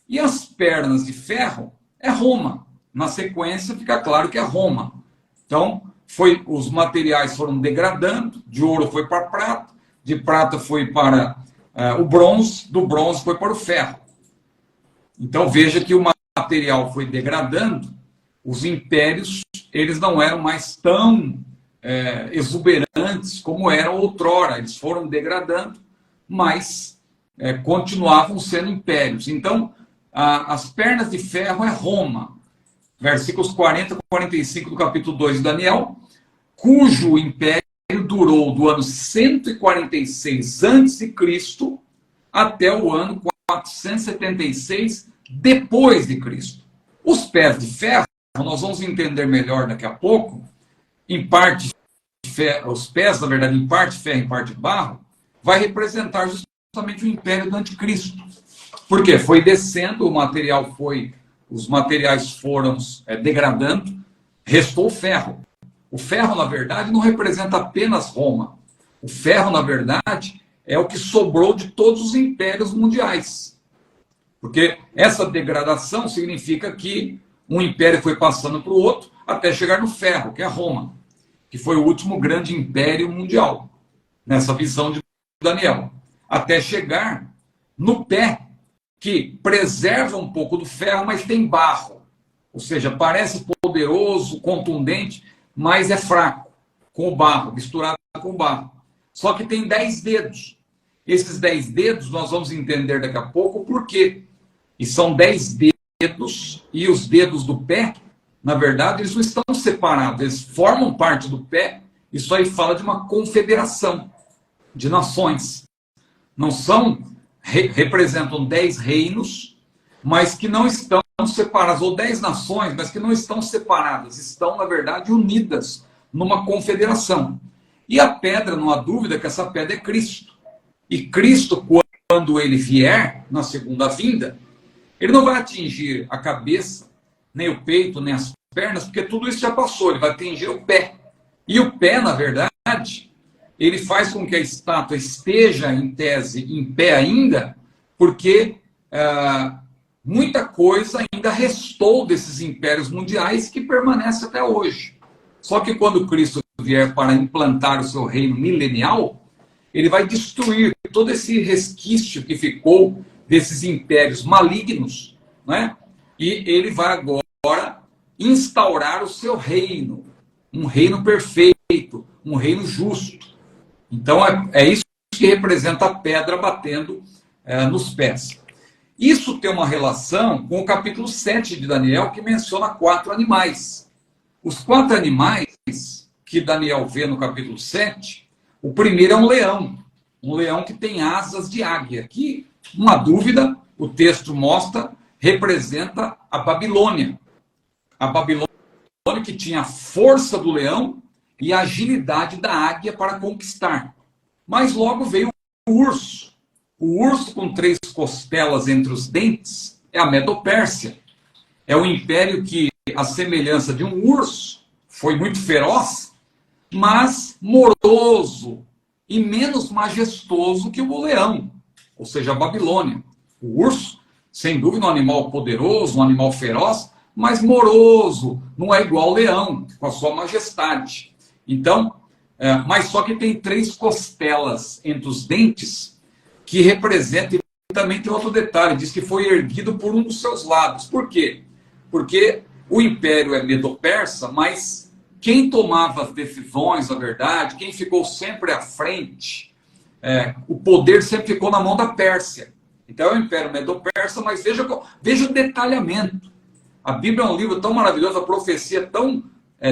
E as pernas de ferro é Roma. Na sequência, fica claro que é Roma. Então, os materiais foram degradando, de ouro foi para prata, de prata foi para o bronze, do bronze foi para o ferro. Então, veja que o material foi degradando, os impérios, eles não eram mais tão exuberantes como eram outrora. Eles foram degradando, mas continuavam sendo impérios. Então, as pernas de ferro é Roma. Versículos 40 e 45 do capítulo 2 de Daniel, cujo império durou do ano 146 a.C. até o ano 476 depois de Cristo. Os pés de ferro, nós vamos entender melhor daqui a pouco, em parte ferro, os pés, na verdade, em parte ferro, em parte barro, vai representar justamente o império do anticristo. Por quê? Foi descendo, os materiais foram degradando, restou o ferro. O ferro, na verdade, não representa apenas Roma. O ferro, na verdade, é o que sobrou de todos os impérios mundiais. Porque essa degradação significa que um império foi passando para o outro até chegar no ferro, que é Roma, que foi o último grande império mundial, nessa visão de Daniel. Até chegar no pé, que preserva um pouco do ferro, mas tem barro. Ou seja, parece poderoso, contundente, mas é fraco, com o barro, misturado com o barro. Só que tem 10 dedos. Esses 10 dedos nós vamos entender daqui a pouco o porquê. E são 10 dedos, e os dedos do pé, na verdade, eles não estão separados, eles formam parte do pé. Isso aí fala de uma confederação de nações. Não são, representam 10 reinos, mas que não estão separadas, ou 10 nações, mas que não estão separadas, estão, na verdade, unidas numa confederação. E a pedra, não há dúvida que essa pedra é Cristo. E Cristo, quando ele vier na segunda vinda, ele não vai atingir a cabeça, nem o peito, nem as pernas, porque tudo isso já passou, ele vai atingir o pé. E o pé, na verdade, ele faz com que a estátua esteja, em tese, em pé ainda, porque muita coisa ainda restou desses impérios mundiais que permanece até hoje. Só que quando Cristo vier para implantar o seu reino milenial, ele vai destruir todo esse resquício que ficou desses impérios malignos, né? E ele vai agora instaurar o seu reino, um reino perfeito, um reino justo. Então é isso que representa a pedra batendo nos pés. Isso tem uma relação com o capítulo 7 de Daniel, que menciona 4 animais. Os 4 animais que Daniel vê no capítulo 7, o primeiro é um leão. um leão que tem asas de águia, que, uma dúvida, o texto mostra, representa a Babilônia. A Babilônia que tinha a força do leão e a agilidade da águia para conquistar. Mas logo veio o urso. O urso com 3 costelas entre os dentes é a Medo-Pérsia. É um império que, à semelhança de um urso, foi muito feroz, mas moroso e menos majestoso que o leão, ou seja, a Babilônia. O urso, sem dúvida, um animal poderoso, um animal feroz, mas moroso, não é igual ao leão, com a sua majestade. Então, mas só que tem 3 costelas entre os dentes, que representam, e também tem outro detalhe, diz que foi erguido por um dos seus lados. Por quê? Porque o império é medo-persa, mas quem tomava as decisões, na verdade, quem ficou sempre à frente, o poder sempre ficou na mão da Pérsia. Então é o império medo-persa, mas veja o detalhamento. A Bíblia é um livro tão maravilhoso, a profecia tão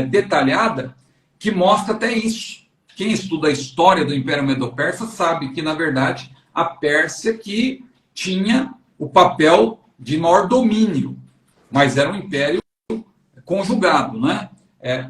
detalhada, que mostra até isso. Quem estuda a história do Império Medo-Persa sabe que, na verdade, a Pérsia que tinha o papel de maior domínio, mas era um império conjugado, né?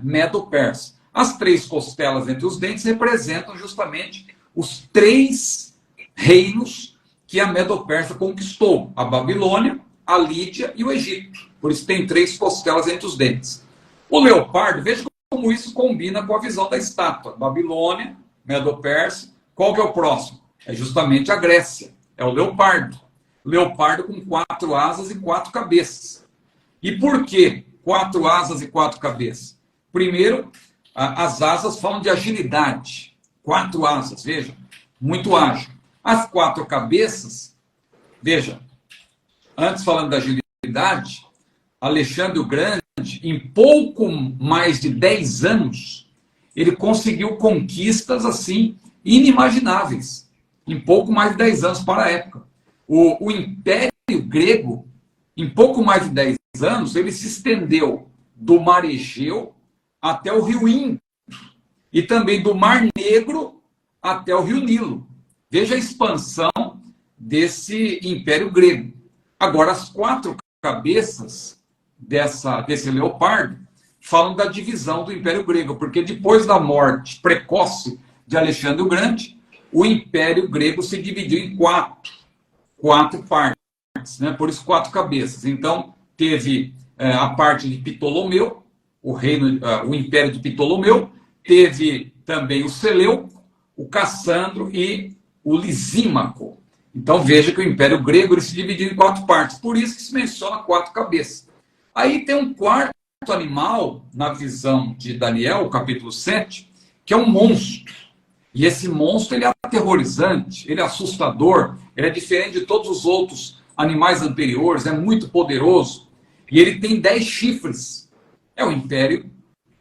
Medo-Persa. As 3 costelas entre os dentes representam justamente os 3 reinos que a Medo-Persa conquistou: a Babilônia, a Lídia e o Egito. Por isso tem 3 costelas entre os dentes. O leopardo, veja como isso combina com a visão da estátua. Babilônia, Medo-Persa. Qual que é o próximo? É justamente a Grécia. É o leopardo. Leopardo com 4 asas e 4 cabeças. E por que 4 asas e 4 cabeças? Primeiro, as asas falam de agilidade. 4 asas, veja, muito ágil. As 4 cabeças, veja, antes falando da agilidade, Alexandre o Grande, em pouco mais de 10 anos, ele conseguiu conquistas assim inimagináveis. Em pouco mais de 10 anos para a época. O Império Grego, em pouco mais de 10 anos, ele se estendeu do Mar Egeu até o Rio Indo. E também do Mar Negro até o Rio Nilo. Veja a expansão desse Império Grego. Agora, as 4 cabeças desse leopardo falam da divisão do Império Grego, porque depois da morte precoce de Alexandre o Grande, o Império Grego se dividiu em 4 partes, né? Por isso 4 cabeças. Então, teve a parte de Ptolomeu, o Império de Ptolomeu, teve também o Seleuco, o Cassandro e o Lisímaco. Então, veja que o Império Grego ele se dividiu em 4 partes, por isso que se menciona 4 cabeças. Aí tem um 4º animal, na visão de Daniel, capítulo 7, que é um monstro. E esse monstro ele é aterrorizante, ele é assustador, ele é diferente de todos os outros animais anteriores, é muito poderoso. E ele tem 10 chifres. É o império,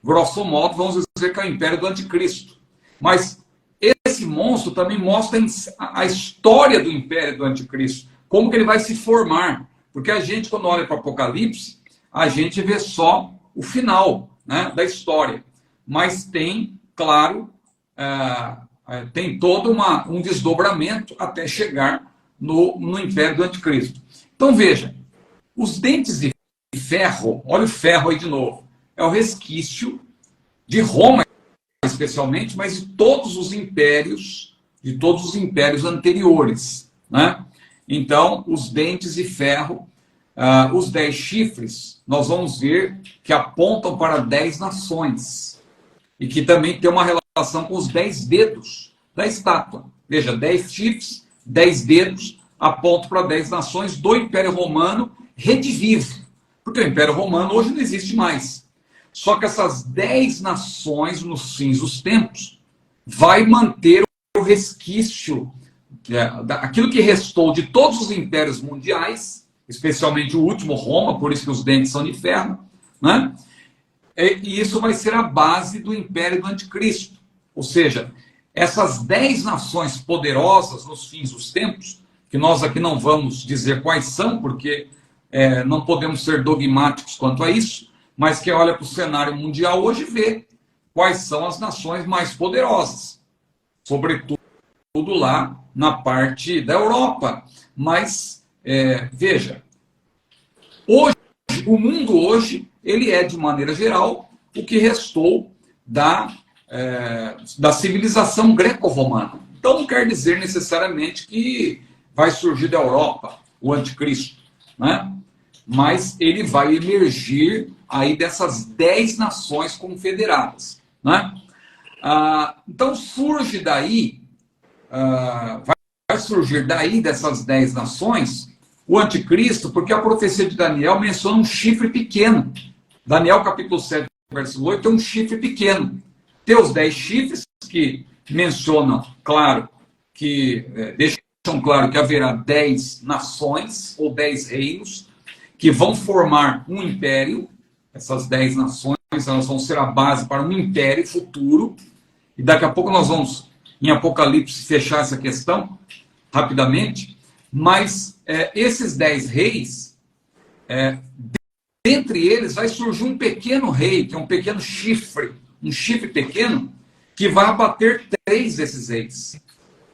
grosso modo, vamos dizer que é o império do anticristo. Mas esse monstro também mostra a história do império do anticristo, como que ele vai se formar. Porque a gente, quando olha para o Apocalipse, a gente vê só o final, né, da história. Mas tem, claro, tem todo um desdobramento até chegar no império do anticristo. Então, veja, os dentes de ferro, olha o ferro aí de novo, é o resquício de Roma, especialmente, mas de todos os impérios anteriores, né? Então, os dentes de ferro, os 10 chifres, nós vamos ver que apontam para 10 nações. E que também tem uma relação com os 10 dedos da estátua. Veja, 10 chifres, 10 dedos, apontam para 10 nações do Império Romano redivivo. Porque o Império Romano hoje não existe mais. Só que essas 10 nações, nos fins dos tempos, vai manter o resquício, aquilo que restou de todos os impérios mundiais, especialmente o último, Roma, por isso que os dentes são de ferro, né? E isso vai ser a base do império do anticristo. Ou seja, essas 10 nações poderosas nos fins dos tempos, que nós aqui não vamos dizer quais são, porque não podemos ser dogmáticos quanto a isso, mas que olha para o cenário mundial hoje vê quais são as nações mais poderosas. Sobretudo lá na parte da Europa. Mas, veja, hoje, o mundo hoje, ele é, de maneira geral, o que restou da civilização greco-romana. Então, não quer dizer necessariamente que vai surgir da Europa o anticristo, né? Mas ele vai emergir aí dessas 10 nações confederadas, né? Então, surge daí, vai surgir daí dessas 10 nações o anticristo, porque a profecia de Daniel menciona um chifre pequeno. Daniel, capítulo 7, versículo 8, é um chifre pequeno. Tem os 10 chifres que mencionam, claro, deixam claro que haverá 10 nações ou 10 reinos que vão formar um império. Essas 10 nações, elas vão ser a base para um império futuro. E daqui a pouco nós vamos, em Apocalipse, fechar essa questão rapidamente. Mas esses 10 reis, dentre eles vai surgir um pequeno rei, que é um pequeno chifre, um chifre pequeno, que vai abater 3 desses reis.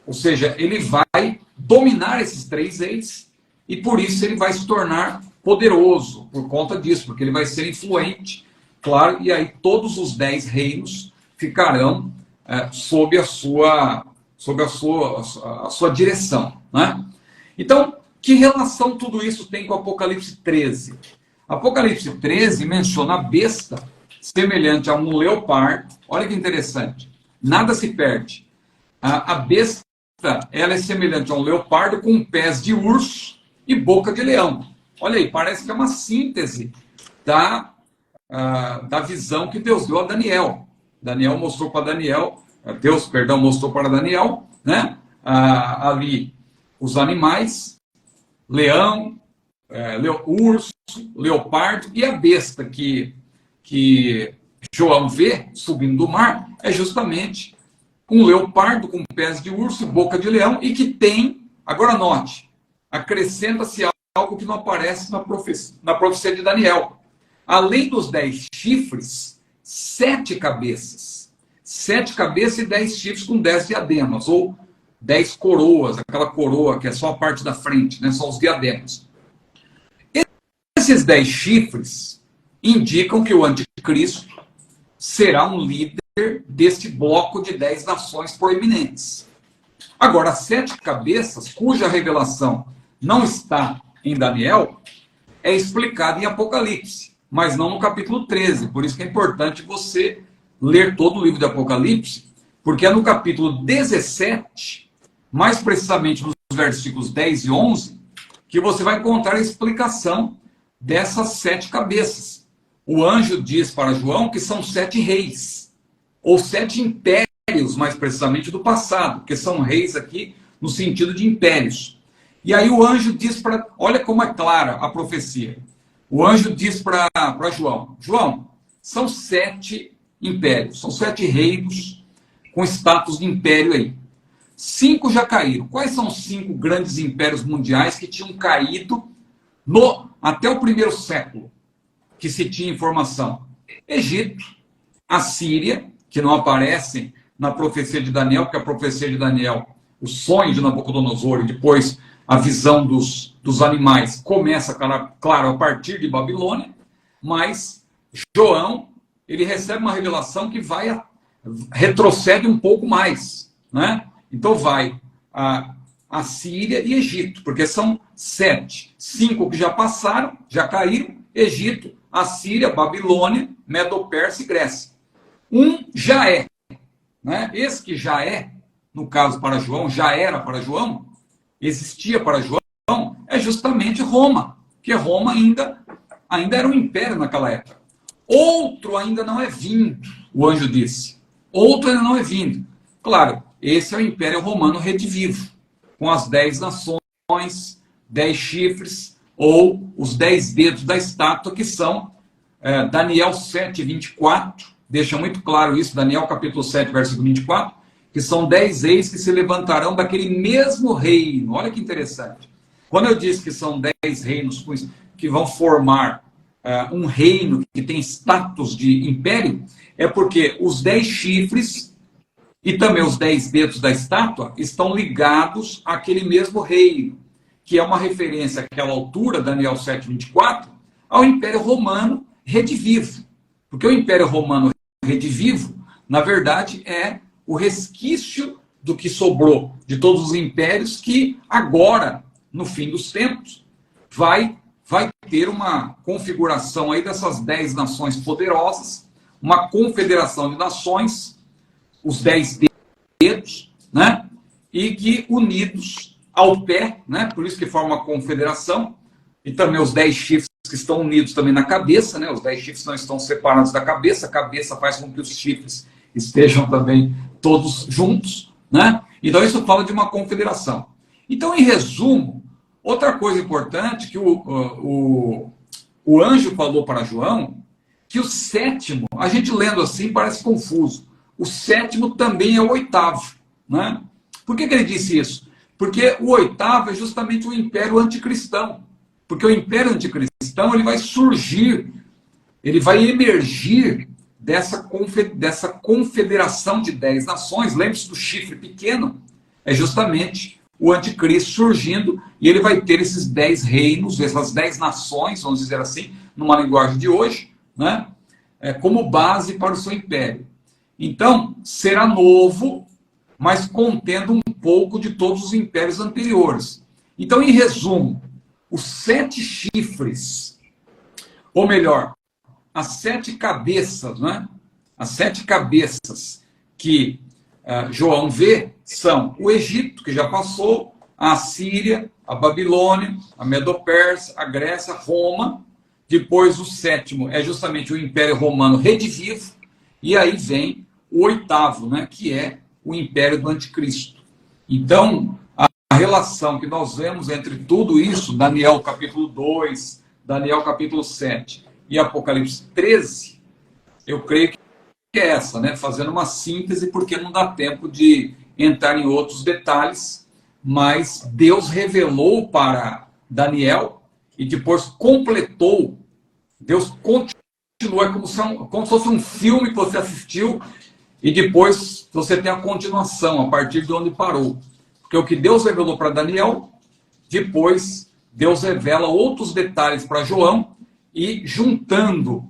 Ou seja, ele vai dominar esses 3 reis, e por isso ele vai se tornar poderoso, por conta disso, porque ele vai ser influente, claro, e aí todos os 10 reinos ficarão sob a sua direção, né? Então, que relação tudo isso tem com Apocalipse 13? Apocalipse 13 menciona a besta semelhante a um leopardo. Olha que interessante. Nada se perde. A besta, ela é semelhante a um leopardo com pés de urso e boca de leão. Olha aí, parece que é uma síntese da visão que Deus deu a Daniel. Deus mostrou para Daniel, né? Ali os animais, leão, urso, leopardo, e a besta que João vê subindo do mar é justamente um leopardo com pés de urso e boca de leão, e que tem, agora note, acrescenta-se algo que não aparece na profecia de Daniel. Além dos 10 chifres, 7 cabeças. 7 cabeças e 10 chifres com 10 diademas, ou 10 coroas, aquela coroa que é só a parte da frente, né? São os diademas. Esses 10 chifres indicam que o anticristo será um líder deste bloco de 10 nações proeminentes. Agora, as 7 cabeças, cuja revelação não está em Daniel, é explicada em Apocalipse, mas não no capítulo 13. Por isso que é importante você ler todo o livro de Apocalipse, porque é no capítulo 17, mais precisamente nos versículos 10 e 11, que você vai encontrar a explicação dessas 7 cabeças. O anjo diz para João que são 7 reis, ou 7 impérios, mais precisamente do passado, porque são reis aqui no sentido de impérios. E aí o anjo diz para... Olha como é clara a profecia. O anjo diz para João: João, são 7 impérios, são 7 reinos com status de império aí. 5 já caíram. Quais são os 5 grandes impérios mundiais que tinham caído até o primeiro século, que se tinha informação? Egito, Assíria, que não aparecem na profecia de Daniel, porque a profecia de Daniel, o sonho de Nabucodonosor e depois a visão dos animais começa, claro, a partir de Babilônia, mas João, ele recebe uma revelação que retrocede um pouco mais, né? Então vai a Síria e Egito, porque são 7. 5 que já passaram, já caíram: Egito, Assíria, Babilônia, Medo-Pérsia e Grécia. Um já é, né? Esse que já é, no caso para João, já era para João, existia para João, é justamente Roma, que Roma ainda era um império naquela época. Outro ainda não é vindo, o anjo disse. Outro ainda não é vindo. Claro, esse é o Império Romano redivivo, com as 10 nações, 10 chifres, ou os 10 dedos da estátua, que são Daniel 7, 24, deixa muito claro isso, Daniel capítulo 7, versículo 24, que são 10 reis que se levantarão daquele mesmo reino. Olha que interessante. Quando eu disse que são 10 reinos que vão formar um reino que tem status de império, é porque os 10 chifres E também os 10 dedos da estátua estão ligados àquele mesmo reino, que é uma referência àquela altura, Daniel 7:24, ao Império Romano redivivo. Porque o Império Romano redivivo, na verdade, é o resquício do que sobrou de todos os impérios que agora, no fim dos tempos, vai ter uma configuração aí dessas 10 nações poderosas, uma confederação de nações, os 10 dedos, né? E que unidos ao pé, né? Por isso que forma uma confederação, e também os 10 chifres que estão unidos também na cabeça, né? Os 10 chifres não estão separados da cabeça, a cabeça faz com que os chifres estejam também todos juntos, né? Então isso fala de uma confederação. Então, em resumo, outra coisa importante que o anjo falou para João, que o sétimo, a gente lendo assim parece confuso, o sétimo também é o oitavo, né? Por que ele disse isso? Porque o oitavo é justamente o império anticristão. Porque o império anticristão ele vai surgir, ele vai emergir dessa confederação de 10 nações. Lembre-se do chifre pequeno, é justamente o anticristo surgindo, e ele vai ter esses 10 reinos, essas 10 nações, vamos dizer assim, numa linguagem de hoje, né? Como base para o seu império. Então, será novo, mas contendo um pouco de todos os impérios anteriores. Então, em resumo, os 7 chifres, ou melhor, as 7 cabeças, né? As 7 cabeças que João vê são o Egito, que já passou, a Síria, a Babilônia, a Medo-Pérsia, a Grécia, Roma. Depois o sétimo é justamente o Império Romano redivivo. E aí vem o oitavo, né, que é o Império do Anticristo. Então, a relação que nós vemos entre tudo isso, Daniel capítulo 2, Daniel capítulo 7 e Apocalipse 13, eu creio que é essa, né, fazendo uma síntese, porque não dá tempo de entrar em outros detalhes, mas Deus revelou para Daniel e depois completou. Deus continua como se fosse um filme que você assistiu e depois você tem a continuação a partir de onde parou. Porque o que Deus revelou para Daniel, depois Deus revela outros detalhes para João, e juntando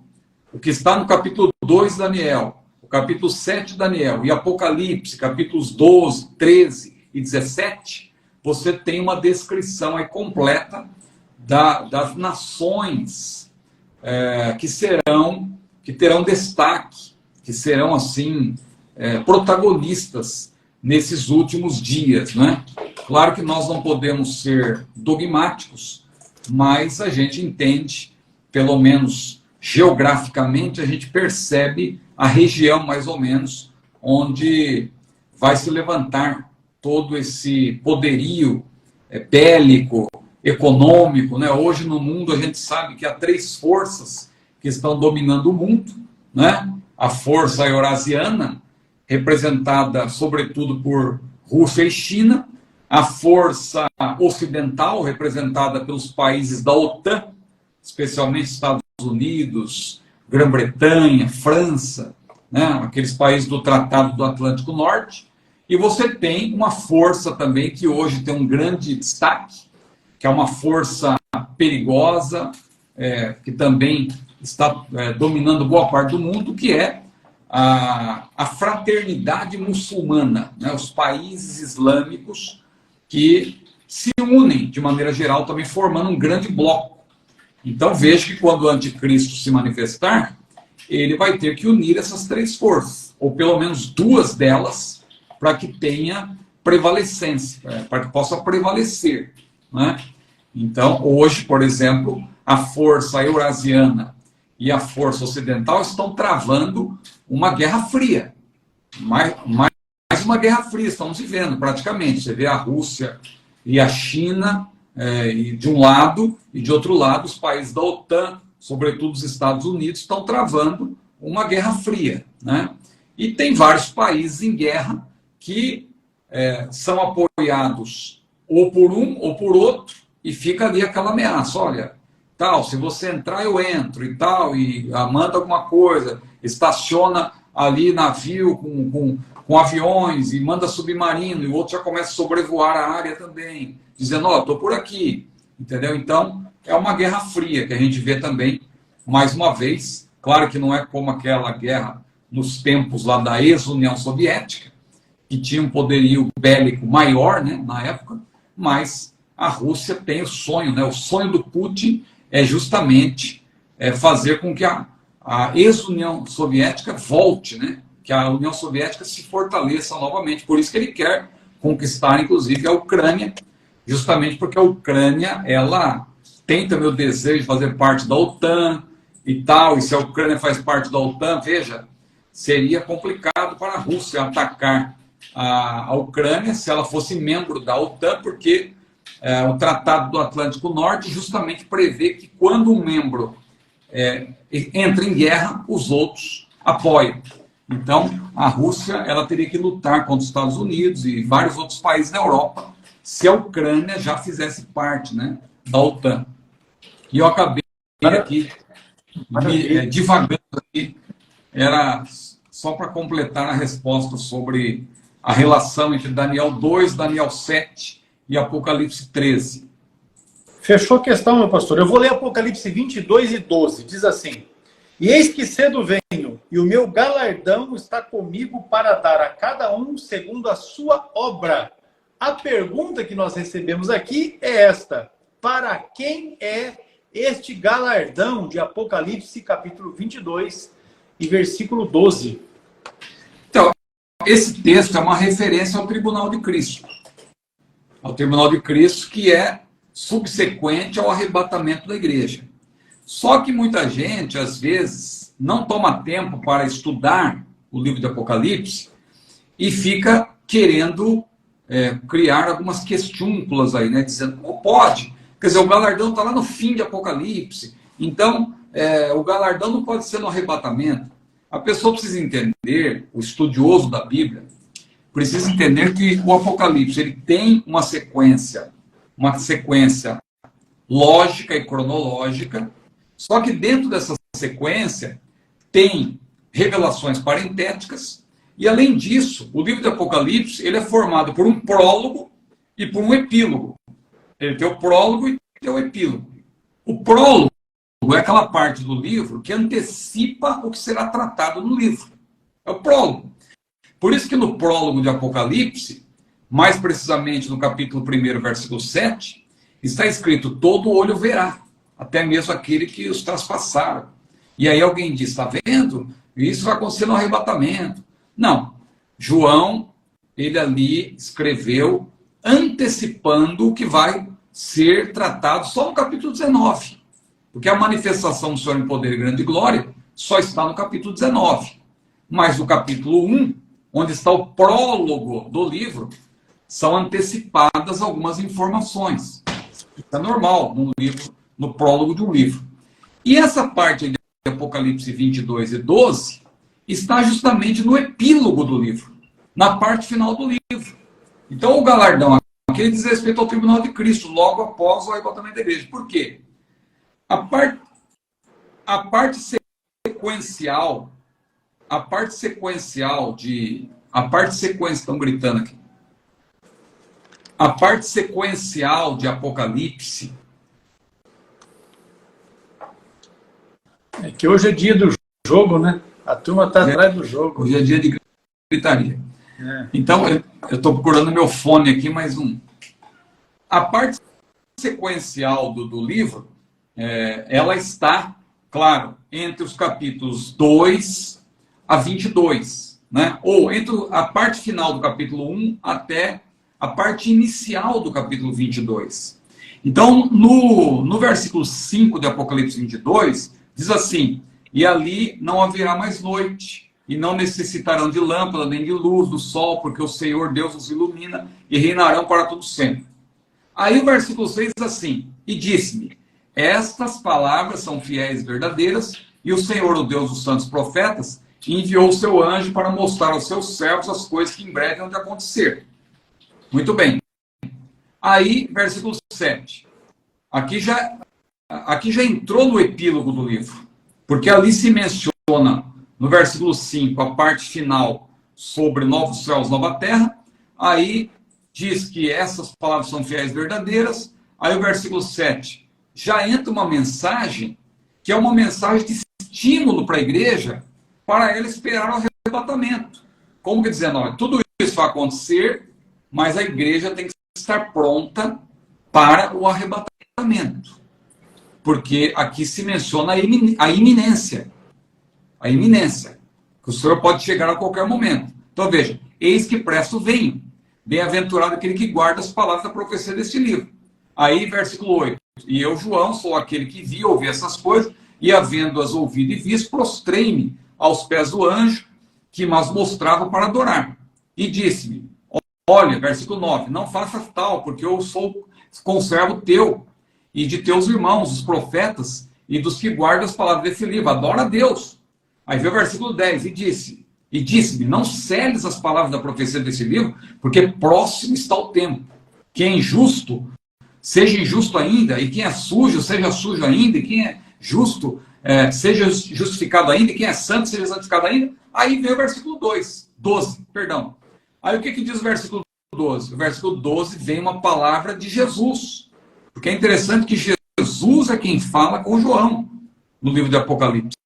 o que está no capítulo 2 de Daniel, o capítulo 7 de Daniel e Apocalipse, capítulos 12, 13 e 17, você tem uma descrição aí completa das nações que terão destaque, que serão assim protagonistas nesses últimos dias, né? Claro que nós não podemos ser dogmáticos, mas a gente entende, pelo menos geograficamente, a gente percebe a região mais ou menos onde vai se levantar todo esse poderio bélico, econômico, né? Hoje no mundo a gente sabe que há 3 forças que estão dominando o mundo, né? A força eurasiana, representada sobretudo por Rússia e China, a força ocidental, representada pelos países da OTAN, especialmente Estados Unidos, Grã-Bretanha, França, né? Aqueles países do Tratado do Atlântico Norte, e você tem uma força também que hoje tem um grande destaque, que é uma força perigosa, que também está dominando boa parte do mundo, que é a fraternidade muçulmana, né? Os países islâmicos que se unem, de maneira geral, também formando um grande bloco. Então veja que quando o anticristo se manifestar, ele vai ter que unir essas 3 forças, ou pelo menos 2 delas, para que tenha prevalecência, para que possa prevalecer, né? Então, hoje, por exemplo, a força eurasiana e a força ocidental estão travando uma guerra fria. Mais uma guerra fria, estamos vivendo praticamente. Você vê a Rússia e a China de um lado, e de outro lado os países da OTAN, sobretudo os Estados Unidos, estão travando uma guerra fria, né? E tem vários países em guerra que são apoiados ou por um ou por outro, e fica ali aquela ameaça, olha, tal, se você entrar eu entro e tal, e manda alguma coisa, estaciona ali navio com aviões e manda submarino, e o outro já começa a sobrevoar a área também, dizendo, ó, estou por aqui, entendeu? Então, é uma guerra fria que a gente vê também, mais uma vez. Claro que não é como aquela guerra nos tempos lá da ex-União Soviética, que tinha um poderio bélico maior, né, na época, mas a Rússia tem o sonho, né? O sonho do Putin é justamente fazer com que a ex-União Soviética volte, né? Que a União Soviética se fortaleça novamente. Por isso que ele quer conquistar, inclusive, a Ucrânia, justamente porque a Ucrânia, ela tem também o desejo de fazer parte da OTAN e tal, e se a Ucrânia faz parte da OTAN, veja, seria complicado para a Rússia atacar a Ucrânia se ela fosse membro da OTAN, porque o Tratado do Atlântico Norte justamente prevê que quando um membro entra em guerra, os outros apoiam. Então, a Rússia ela teria que lutar contra os Estados Unidos e vários outros países da Europa se a Ucrânia já fizesse parte, né, da OTAN. E eu acabei aqui divagando aqui, era só para completar a resposta sobre a relação entre Daniel 2, Daniel 7 e Apocalipse 13. Fechou a questão, meu pastor. Eu vou ler Apocalipse 22 e 12. Diz assim: E eis que cedo venho, e o meu galardão está comigo para dar a cada um segundo a sua obra. A pergunta que nós recebemos aqui é esta: para quem é este galardão de Apocalipse capítulo 22 e versículo 12? Então, esse texto é uma referência ao tribunal de Cristo. Ao tribunal de Cristo, que é subsequente ao arrebatamento da igreja. Só que muita gente, às vezes, não toma tempo para estudar o livro de Apocalipse e fica querendo criar algumas questúnculas aí, né? Dizendo, como pode? Quer dizer, o galardão está lá no fim de Apocalipse, então o galardão não pode ser no arrebatamento. A pessoa precisa entender, o estudioso da Bíblia, precisa entender que o Apocalipse ele tem uma sequência lógica e cronológica, só que dentro dessa sequência tem revelações parentéticas, e além disso, o livro de Apocalipse ele é formado por um prólogo e por um epílogo. Ele tem o prólogo e tem o epílogo. O prólogo é aquela parte do livro que antecipa o que será tratado no livro. É o prólogo. Por isso que no prólogo de Apocalipse, mais precisamente no capítulo 1, versículo 7, está escrito, todo olho verá, até mesmo aquele que os traspassaram. E aí alguém diz, está vendo? Isso vai acontecer no arrebatamento. Não. João, ele ali escreveu antecipando o que vai ser tratado só no capítulo 19. Porque a manifestação do Senhor em poder e grande glória só está no capítulo 19. Mas no capítulo 1, onde está o prólogo do livro, são antecipadas algumas informações. Isso é normal no livro, no prólogo de um livro. E essa parte de Apocalipse 22 e 12 está justamente no epílogo do livro, na parte final do livro. Então o galardão aqui diz respeito ao tribunal de Cristo, logo após o arrebatamento da igreja. Por quê? A parte sequencial, estão gritando aqui. A parte sequencial de Apocalipse. É que hoje é dia do jogo, né? A turma está atrás do jogo. Hoje é dia de gritaria. Então, eu estou procurando meu fone aqui, mas não. A parte sequencial do livro, ela está, claro, entre os capítulos 2 a 22, né? Ou entre a parte final do capítulo 1 até a parte inicial do capítulo 22. Então, no versículo 5 de Apocalipse 22, diz assim, e ali não haverá mais noite, e não necessitarão de lâmpada, nem de luz do sol, porque o Senhor Deus os ilumina, e reinarão para todo sempre. Aí o versículo 6 diz assim, e disse-me, estas palavras são fiéis e verdadeiras, e o Senhor, o Deus dos santos profetas, enviou o seu anjo para mostrar aos seus servos as coisas que em breve hão de acontecer. Muito bem. Aí, versículo 7. Aqui já entrou no epílogo do livro, porque ali se menciona, no versículo 5, a parte final sobre novos céus, nova terra. Aí diz que essas palavras são fiéis e verdadeiras. Aí o versículo 7 já entra uma mensagem que é uma mensagem de estímulo para a igreja, para ela esperar o arrebatamento. Como que dizendo, olha, tudo isso vai acontecer, mas a igreja tem que estar pronta para o arrebatamento. Porque aqui se menciona a iminência. A iminência. Que o Senhor pode chegar a qualquer momento. Então veja, eis que presto venho. Bem-aventurado aquele que guarda as palavras da profecia deste livro. Aí, versículo 8. E eu, João, sou aquele que vi e ouvi essas coisas, e havendo-as ouvido e visto, prostrei-me aos pés do anjo que mas mostrava para adorar. E disse-me, olha, versículo 9, não faças tal, porque eu sou conservo teu e de teus irmãos, os profetas, e dos que guardam as palavras desse livro. Adora a Deus. Aí veio o versículo 10, e disse-me, não celes as palavras da profecia desse livro, porque próximo está o tempo. Quem é injusto, seja injusto ainda, e quem é sujo, seja sujo ainda, e quem é justo, seja justificado ainda, e quem é santo, seja santificado ainda. Aí vem o versículo 12. Aí o que diz o versículo 12? O versículo 12 vem uma palavra de Jesus. Porque é interessante que Jesus é quem fala com João, no livro de Apocalipse.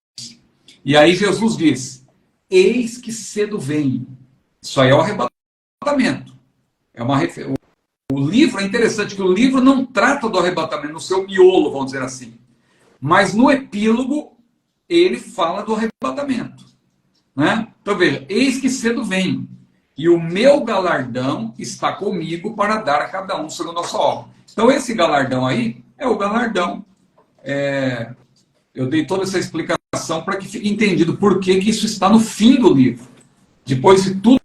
E aí Jesus diz, eis que cedo venho. Isso aí é o arrebatamento. O livro, é interessante que o livro não trata do arrebatamento no seu miolo, vamos dizer assim. Mas no epílogo, ele fala do arrebatamento. Né? Então veja, eis que cedo venho, e o meu galardão está comigo para dar a cada um segundo a sua obra. Então esse galardão aí é o galardão. Eu dei toda essa explicação para que fique entendido por que isso está no fim do livro. Depois de tudo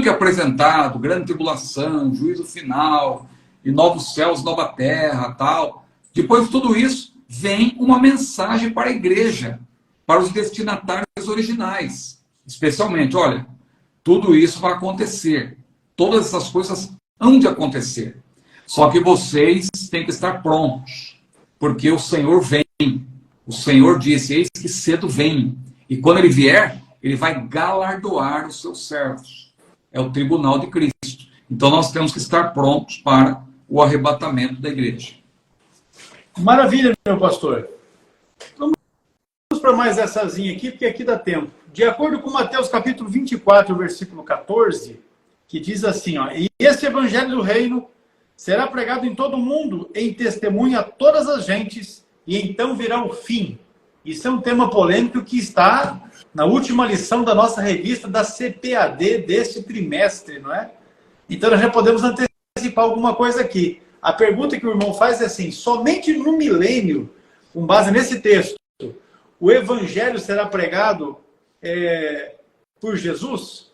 que é apresentado, grande tribulação, juízo final, e novos céus, nova terra, tal. Depois de tudo isso, vem uma mensagem para a igreja, para os destinatários originais. Especialmente, olha, tudo isso vai acontecer. Todas essas coisas hão de acontecer. Só que vocês têm que estar prontos, porque o Senhor vem. O Senhor disse, eis que cedo vem. E quando ele vier, ele vai galardoar os seus servos. É o tribunal de Cristo. Então nós temos que estar prontos para o arrebatamento da igreja. Maravilha, meu pastor. Vamos para maisessazinha aqui, porque aqui dá tempo. De acordo com Mateus capítulo 24, versículo 14, que diz assim, ó, e esse evangelho do reino será pregado em todo o mundo, em testemunho a todas as gentes, e então virá o fim. Isso é um tema polêmico que está na última lição da nossa revista da CPAD deste trimestre, não é? Então nós já podemos antecipar alguma coisa aqui. A pergunta que o irmão faz é assim, somente no milênio, com base nesse texto, o evangelho será pregado por Jesus?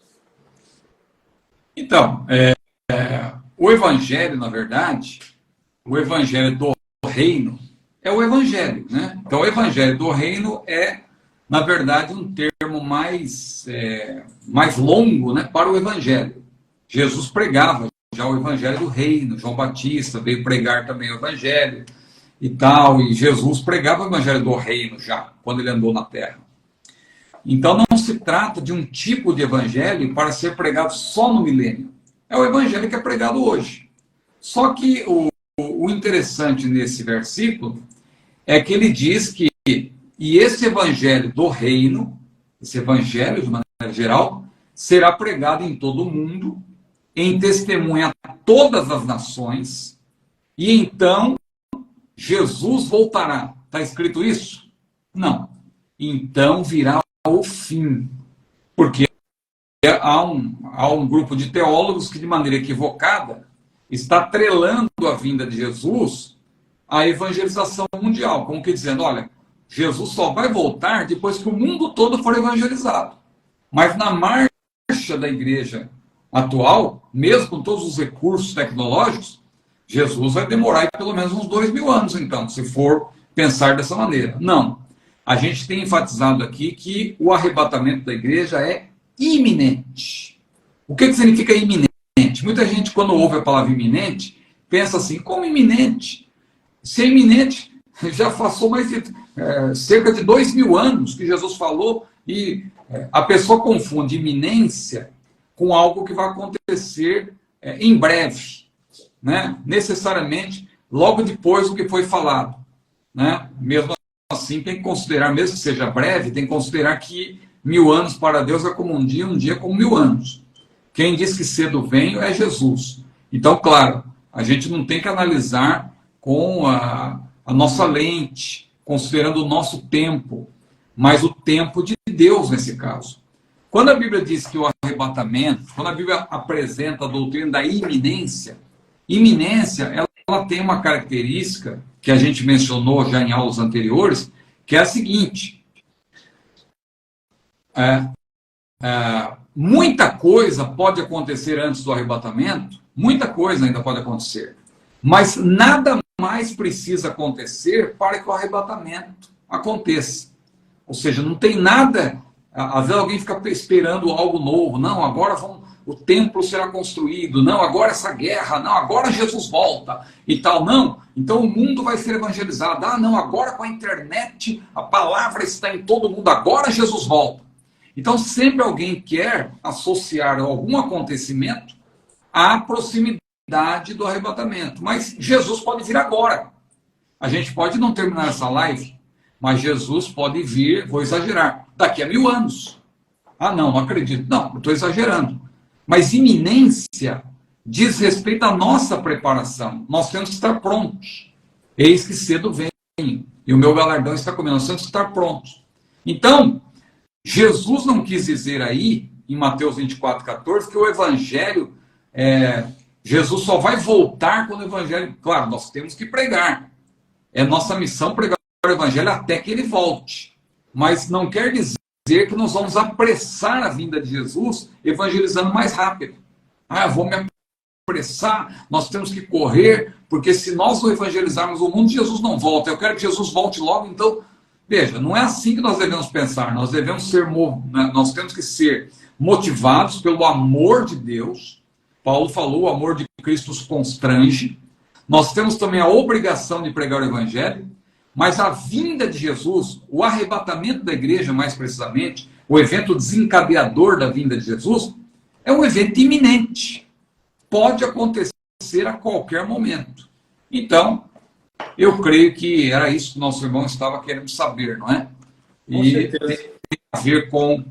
Então, o evangelho, na verdade, o evangelho do reino é o evangelho, né? Então, o evangelho do reino é, na verdade, um termo mais longo, né, para o evangelho. Jesus pregava já o evangelho do reino, João Batista veio pregar também o evangelho e tal, e Jesus pregava o evangelho do reino já, quando ele andou na terra. Então, não se trata de um tipo de evangelho para ser pregado só no milênio. É o evangelho que é pregado hoje. Só que o interessante nesse versículo é que ele diz que e esse evangelho do reino, esse evangelho de maneira geral, será pregado em todo o mundo, em testemunha a todas as nações, e então Jesus voltará. Está escrito isso? Não. Então virá o fim. Porque há um grupo de teólogos que, de maneira equivocada, está atrelando a vinda de Jesus à evangelização mundial, como que dizendo, olha, Jesus só vai voltar depois que o mundo todo for evangelizado. Mas na marcha da igreja atual, mesmo com todos os recursos tecnológicos, Jesus vai demorar pelo menos uns 2000 anos, então, se for pensar dessa maneira. Não. A gente tem enfatizado aqui que o arrebatamento da igreja é iminente. O que significa iminente? Muita gente, quando ouve a palavra iminente, pensa assim, como iminente? Se é iminente, já passou mais de cerca de 2000 anos que Jesus falou, e a pessoa confunde iminência com algo que vai acontecer em breve, né? Necessariamente logo depois do que foi falado, né? Mesmo assim, tem que considerar, mesmo que seja breve, tem que considerar que 1000 anos para Deus é como um dia como 1000 anos. Quem diz que cedo venho é Jesus. Então, claro, a gente não tem que analisar com a nossa lente, considerando o nosso tempo, mas o tempo de Deus nesse caso. Quando a Bíblia diz que o arrebatamento, quando a Bíblia apresenta a doutrina da iminência, ela tem uma característica que a gente mencionou já em aulas anteriores, que é a seguinte: muita coisa pode acontecer antes do arrebatamento, muita coisa ainda pode acontecer, mas nada mais precisa acontecer para que o arrebatamento aconteça. Ou seja, não tem nada. Às vezes alguém fica esperando algo novo. Não, agora o templo será construído. Não, agora essa guerra. Não, agora Jesus volta e tal. Não, então o mundo vai ser evangelizado. Ah, não, agora com a internet a palavra está em todo mundo. Agora Jesus volta. Então sempre alguém quer associar algum acontecimento à proximidade do arrebatamento. Mas Jesus pode vir agora. A gente pode não terminar essa live, mas Jesus pode vir, vou exagerar, daqui a 1000 anos. Ah, não acredito. Não, estou exagerando. Mas iminência diz respeito à nossa preparação. Nós temos que estar prontos. Eis que cedo venho, e o meu galardão está comigo. Nós temos que estar prontos. Então, Jesus não quis dizer aí, em Mateus 24:14, que o evangelho, Jesus só vai voltar quando o evangelho... Claro, nós temos que pregar. É nossa missão pregar o evangelho até que ele volte. Mas não quer dizer que nós vamos apressar a vinda de Jesus evangelizando mais rápido. Ah, eu vou me apressar, nós temos que correr, porque se nós não evangelizarmos o mundo, Jesus não volta. Eu quero que Jesus volte logo. Então, veja, não é assim que nós devemos pensar. Nós nós temos que ser motivados pelo amor de Deus. Paulo falou, o amor de Cristo nos constrange. Nós temos também a obrigação de pregar o evangelho. Mas a vinda de Jesus, o arrebatamento da igreja, mais precisamente, o evento desencadeador da vinda de Jesus, é um evento iminente. Pode acontecer a qualquer momento. Então, eu creio que era isso que nosso irmão estava querendo saber, não é? E tem a ver com...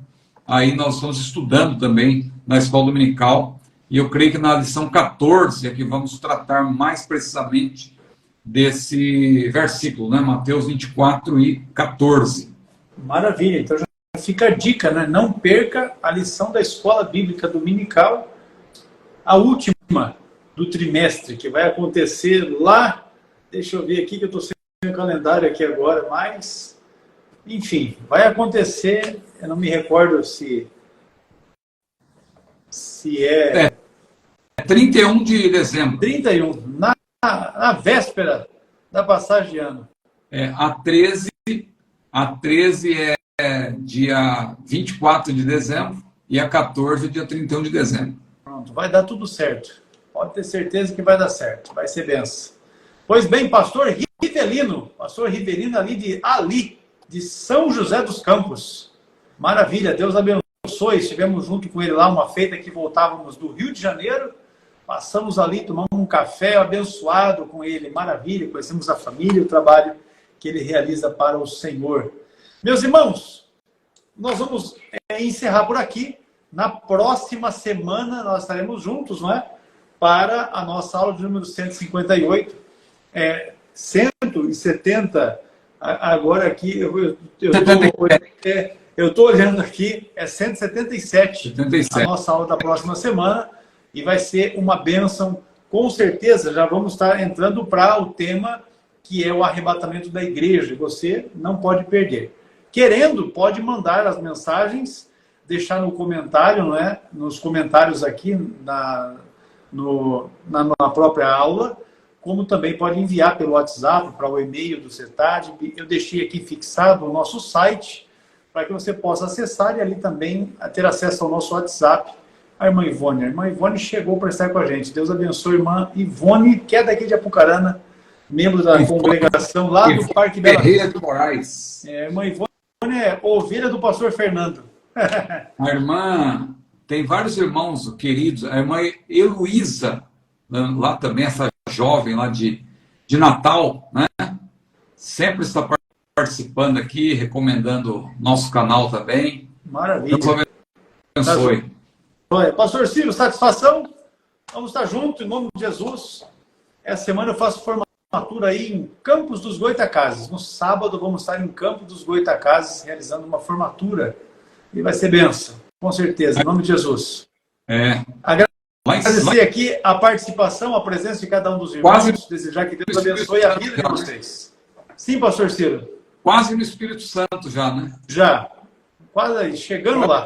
Aí nós estamos estudando também na escola dominical, e eu creio que na lição 14 é que vamos tratar mais precisamente desse versículo, né? Mateus 24:14. Maravilha, então já fica a dica, né? Não perca a lição da escola bíblica dominical, a última do trimestre, que vai acontecer lá, deixa eu ver aqui que eu estou sem o calendário aqui agora, mas, enfim, vai acontecer, eu não me recordo se é 31 de dezembro. 31, na véspera da passagem de ano. A 13 é dia 24 de dezembro e a 14 dia 31 de dezembro. Pronto, vai dar tudo certo. Pode ter certeza que vai dar certo. Vai ser benção. Pois bem, pastor Rivelino ali de São José dos Campos. Maravilha, Deus abençoe. Estivemos junto com ele lá, uma feita que voltávamos do Rio de Janeiro. Passamos ali, tomamos um café abençoado com ele. Maravilha, conhecemos a família e o trabalho que ele realiza para o Senhor. Meus irmãos, nós vamos encerrar por aqui. Na próxima semana nós estaremos juntos, não é? Para a nossa aula de número 158. 170, agora aqui, eu estou olhando aqui, é 177 a nossa aula da próxima semana. E vai ser uma bênção, com certeza. Já vamos estar entrando para o tema que é o arrebatamento da igreja. Você não pode perder. Querendo, pode mandar as mensagens, deixar no comentário, não é? Nos comentários aqui na própria aula, como também pode enviar pelo WhatsApp, para o e-mail do CETAD. Eu deixei aqui fixado o nosso site, para que você possa acessar e ali também ter acesso ao nosso WhatsApp. A irmã Ivone chegou para estar com a gente. Deus abençoe a irmã Ivone, que é daqui de Apucarana, membro da congregação lá do Parque Bela Vista de Moraes. A irmã Ivone é ovelha do pastor Fernando. A irmã tem vários irmãos queridos, a irmã Heloísa, lá também, essa jovem lá de Natal, né? Sempre está participando aqui, recomendando nosso canal também. Maravilha. Deus abençoe. Pastor Ciro, satisfação? Vamos estar juntos, em nome de Jesus. Essa semana eu faço formatura aí em Campos dos Goitacazes. No sábado vamos estar em Campos dos Goitacazes realizando uma formatura. E vai ser bênção, com certeza, em nome de Jesus. Agradecer aqui a participação, a presença de cada um dos irmãos. Desejar que Deus abençoe a vida de vocês. Sim, pastor Ciro. Quase no Espírito Santo já, né? Já. Quase chegando lá.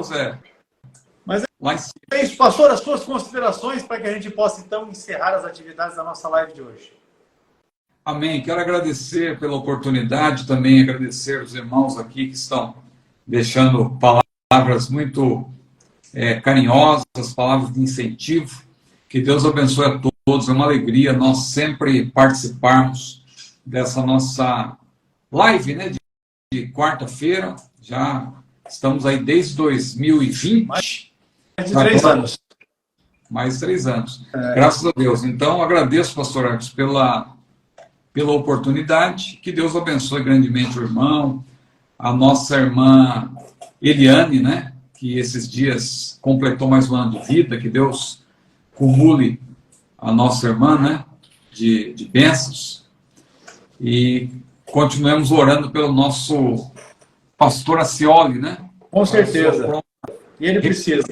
Mas é isso, pastor, as suas considerações para que a gente possa, então, encerrar as atividades da nossa live de hoje. Amém. Quero agradecer pela oportunidade, também agradecer os irmãos aqui que estão deixando palavras muito carinhosas, palavras de incentivo. Que Deus abençoe a todos. É uma alegria nós sempre participarmos dessa nossa live, né, de quarta-feira. Já estamos aí desde 2020. Mais de 3 anos. Mais de 3 anos. Graças a Deus. Então, agradeço, pastor Arcos, pela oportunidade. Que Deus abençoe grandemente o irmão, a nossa irmã Eliane, né, que esses dias completou mais um ano de vida. Que Deus cumule a nossa irmã, né, de bênçãos. E continuemos orando pelo nosso pastor Acioli, né? Com certeza. E ele precisa.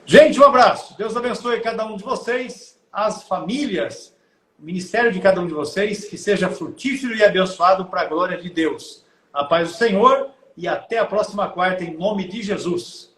Gente, um abraço. Deus abençoe cada um de vocês, as famílias, o ministério de cada um de vocês, que seja frutífero e abençoado para a glória de Deus. A paz do Senhor e até a próxima quarta, em nome de Jesus.